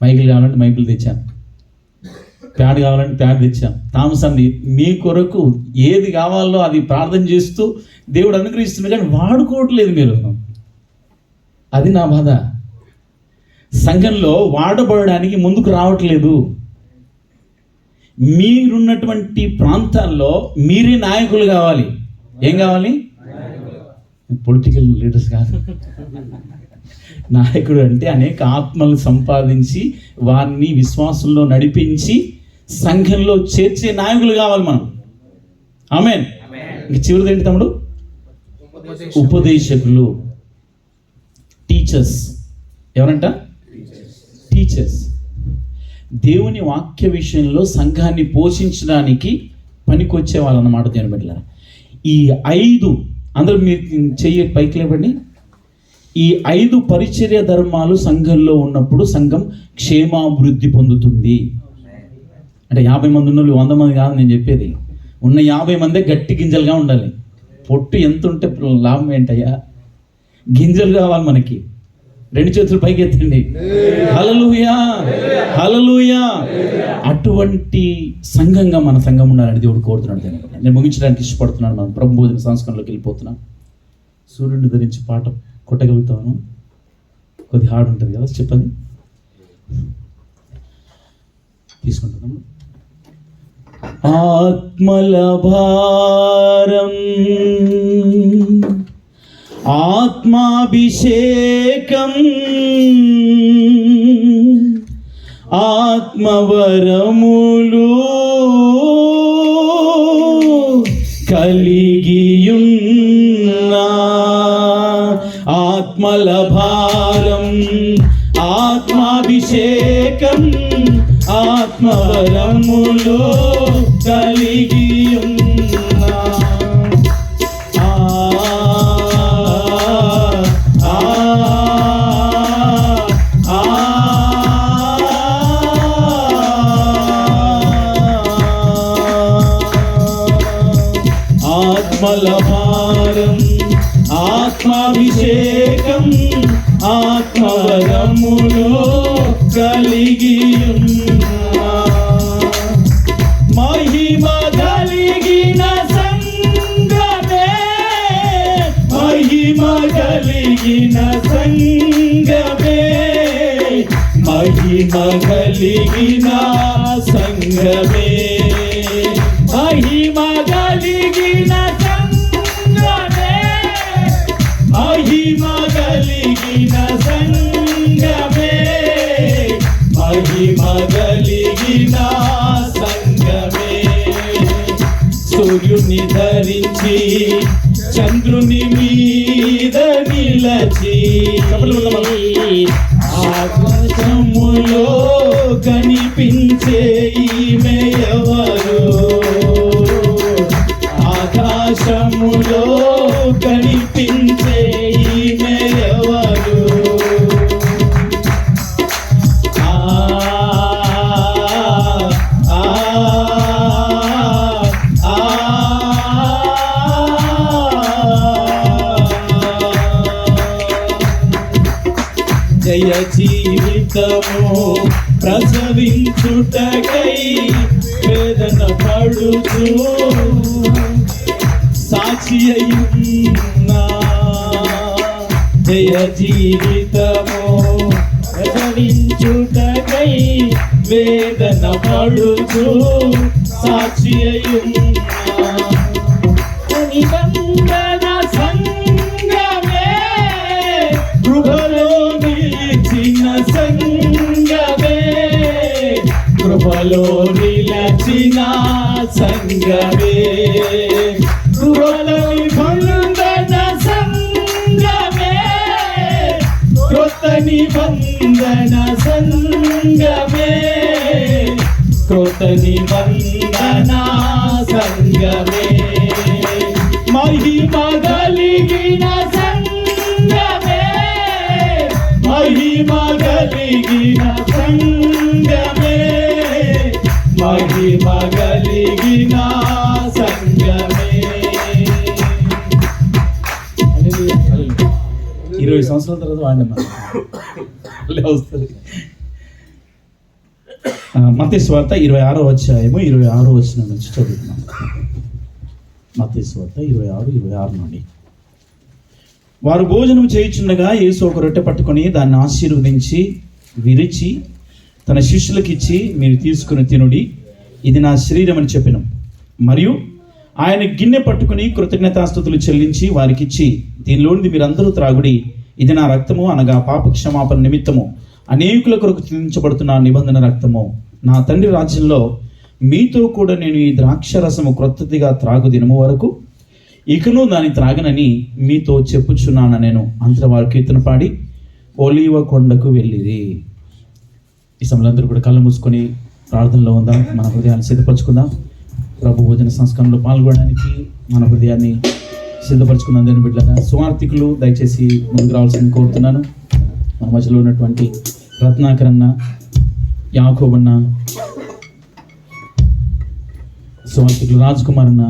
మైకులు కావాలంటే మైకులు తెచ్చాం, ప్యాడ్ కావాలంటే ప్యాడ్ తెచ్చాం, తామసాన్ని మీ కొరకు ఏది కావాలో అది ప్రార్థన చేస్తూ దేవుడు అనుగ్రహిస్తున్నాడు. కానీ వాడుకోవట్లేదు మీరు. అది నా బాధ. సంఘంలో వాడబడడానికి ముందుకు రావట్లేదు. మీరున్నటువంటి ప్రాంతాల్లో మీరే నాయకులు కావాలి. ఏం కావాలి? పొలిటికల్ లీడర్స్ కాదు. నాయకుడు అంటే అనేక ఆత్మలు సంపాదించి వారిని విశ్వాసంలో నడిపించి సంఘంలో చేర్చే నాయకులు కావాలి మనం. ఆమేన్. ఇంక చివరిది ఏంటి తమ్ముడు? ఉపదేశకులు, టీచర్స్. ఎవరంట? టీచర్స్. దేవుని వాక్య విషయంలో సంఘాన్ని పోషించడానికి పనికొచ్చే వాళ్ళు అన్నమాట. దేవుని బిడ్డలారా, ఈ 5 అందరూ మీరు చెయ్యి పైకి లేవండి. ఈ 5 పరిచర్య ధర్మాలు సంఘంలో ఉన్నప్పుడు సంఘం క్షేమాభివృద్ధి పొందుతుంది. అంటే 50 మంది ఉన్న 100 మంది కాదు నేను చెప్పేది. ఉన్న 50 మందే గట్టి గింజలుగా ఉండాలి. పొట్టు ఎంత ఉంటే లాభం ఏంటయ్యా? గింజలు కావాలి మనకి. 2 చేతులు పైకి ఎత్తండి. హల్లెలూయా, హల్లెలూయా. అటువంటి సంఘంగా మన సంఘం ఉండాలని దేవుడు కోరుతున్నాడు. నేను ముగించడానికి ఇష్టపడుతున్నాను. మనం ప్రభు భోజన సంస్కరణలోకి వెళ్ళిపోతున్నాం. సూర్యుడిని ధరించి పాట కొట్టగలుగుతాను. కొద్ది హార్డ్ ఉంటుంది కదా, చెప్పండి. తీసుకుంటున్నాము. ఆత్మల భారం ఆత్మాభిషేకం ఆత్మవరములు కలిగియున్నా ఆత్మల భారం ఆత్మాభిషేకం ఆత్మవరములు కలిగియున్నా ఆత్మల భారం ఆత్మాభిషేకం ఆత్మవరం కలిగి ఉన్నా మహిమ కలిగిన సంగమే మహిమ కలిగిన సంగమే మహిమ కలిగిన సంగమే మహిమ కలిగిన సంగమే మహిమ కలిగిన సంగమే మహిమ కలిగిన సంగమే సూర్యుని ధరించి చంద్రుని మీద నిలచి ఆకాశములో కనిపించే ఈమె ఎవరు ఆకాశములో కనిపించే ఈమె ఎవరు జయ జీవితము ప్రసవించుటకై వేదన పడుచు సాక్షి అయ్యున్నా జయ జీవితము ప్రసవించుటకై వేదన పడుచు సాక్షి అయ్యున్నా నిబంధన సంగమే కృపలో నిలిచిన సంగమే కృపలో నిలిచిన సంగమే కృపలో నిబంధన సంగమే కృత నిబంధన సంగమే కృత నిబంధన సంగమే మహిమ కలిగిన సంగమే మహిమ కలిగిన సంగమే మహిమ కలిగిన సంగమే 20 సంవత్సరాల తర్వాత వాడినమ్మా వస్తుంది. మత్తయి సువార్త 26వ అధ్యాయము 26వ వచనం నుంచి చదువుతున్నాం. మత్తయి సువార్త 26 నుండి. వారు భోజనం చేయుచుండగా యేసు ఒక రొట్టె పట్టుకొని దాన్ని ఆశీర్వదించి విరిచి తన శిష్యులకు ఇచ్చి మీరు తీసుకుని తినుడి, ఇది నా శరీరం అని చెప్పెను. మరియు ఆయన గిన్నె పట్టుకుని కృతజ్ఞతాస్తుతులు చెల్లించి వారికిచ్చి దీనిలోనిది మీరందరూ త్రాగుడి, ఇది నా రక్తము అనగా పాప క్షమాపణ నిమిత్తము అనేకుల కొరకు చిందించబడుతున్న నిబంధన రక్తము. నా తండ్రి రాజ్యంలో మీతో కూడా నేను ఈ ద్రాక్షరసము క్రొత్తదిగా త్రాగు దినము వరకు ఇకను దాన్ని త్రాగనని మీతో చెప్పుచున్నాను నేను. అంతటా వారు కీర్తన పాడి ఒలీవ కొండకు వెళ్ళిరి. ఈ సమయంలో అందరూ కూడా కళ్ళు మూసుకొని ప్రార్థనలో ఉందాం, మన హృదయాన్ని సిద్ధపరచుకుందాం. ప్రభు భోజన సంస్కరణలో పాల్గొనడానికి మన హృదయాన్ని సిద్ధపరచుకుందాం. దేని బిడ్డగా సువార్థికులు దయచేసి ముందుకు రావాల్సింది కోరుతున్నాను. మన మధ్యలో ఉన్నటువంటి రత్నాకరన్న, యాకోబన్న, సువార్థికులు రాజ్ కుమార్ అన్న,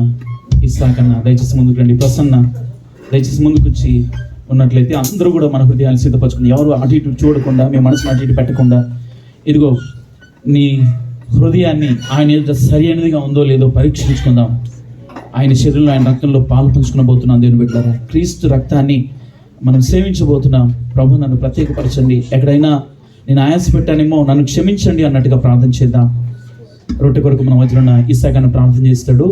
ఇస్సాక్ అన్న దయచేసి ముందుకు రండి. ప్రసన్న దయచేసి ముందుకు వచ్చి ఉన్నట్లయితే అందరూ కూడా మన హృదయాన్ని సిద్ధపరచుకుందాం. ఎవరు అటు ఇటు చూడకుండా, మీ మనసును అటు ఇటు పెట్టకుండా, ఇదిగో నీ హృదయాన్ని ఆయన ఎదుట సరి అయినదిగా ఉందో లేదో పరీక్షించుకుందాం. ఆయన శరీరంలో, ఆయన రక్తంలో పాలు పంచుకునబోతున్నాం. దేవుని బిడ్డలారా, క్రీస్తు రక్తాన్ని మనం సేవించబోతున్నాం. ప్రభు నన్ను ప్రత్యేకపరచండి, ఎక్కడైనా నేను ఆయాస పెట్టానేమో నన్ను క్షమించండి అన్నట్టుగా ప్రార్థన చేద్దాం. రొట్టె కొరకు మన మధ్యలో ఉన్న ఇస్సాకన్న ప్రార్థన చేస్తాడు.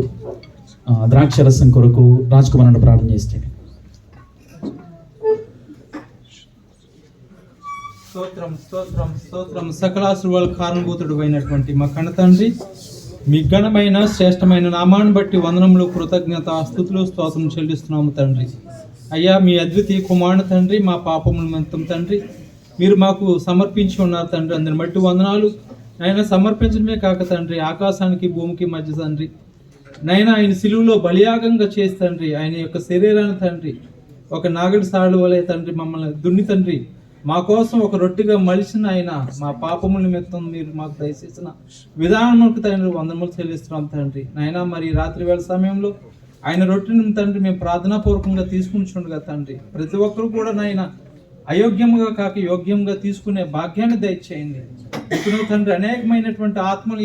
ద్రాక్షరసం కొరకు రాజ్ కుమార్ అన్న ప్రార్థన చేస్తాడు. స్తోత్రం స్తోత్రం స్తోత్రం. సకలాశ్రువాల కారణభూతుడు అయినటువంటి మా కన్న తండ్రి, మీ ఘనమైన శ్రేష్టమైన నామాన్ని బట్టి వందనములు, కృతజ్ఞత, స్తుతులు, స్తోత్రం చెల్లిస్తున్నాము తండ్రి. అయ్యా, మీ అద్వితీయ కుమారుని తండ్రి, మా పాపముల నిమిత్తం తండ్రి మీరు మాకు సమర్పించి ఉన్నారు తండ్రి. అందరిని బట్టి వందనాలు. ఆయన సమర్పించడమే కాక తండ్రి, ఆకాశానికి భూమికి మధ్య తండ్రి నైనా ఆయన సిలువలో బలియాగంగా చేసి తండ్రి, ఆయన యొక్క శరీరాన్ని తండ్రి ఒక నాగడి సాడు వలె తండ్రి మమ్మల్ని దున్ని తండ్రి మా కోసం ఒక రొట్టెగా మలిచిన ఆయన మా పాపముల నిమిత్తం మీరు మాకు దయచేసిన విధానంకు తండ్రి వందనములు చెల్లిస్తున్నాం తండ్రి. నాయన మరి రాత్రి వేళ సమయంలో ఆయన రొట్టెని తండ్రి మేము ప్రార్థనాపూర్వకంగా తీసుకుంటుండగా తండ్రి ప్రతి ఒక్కరు కూడా నాయన అయోగ్యముగా కాక యోగ్యంగా తీసుకునే భాగ్యాన్ని దయచేయండి. ఇప్పుడు తండ్రి అనేకమైనటువంటి ఆత్మలు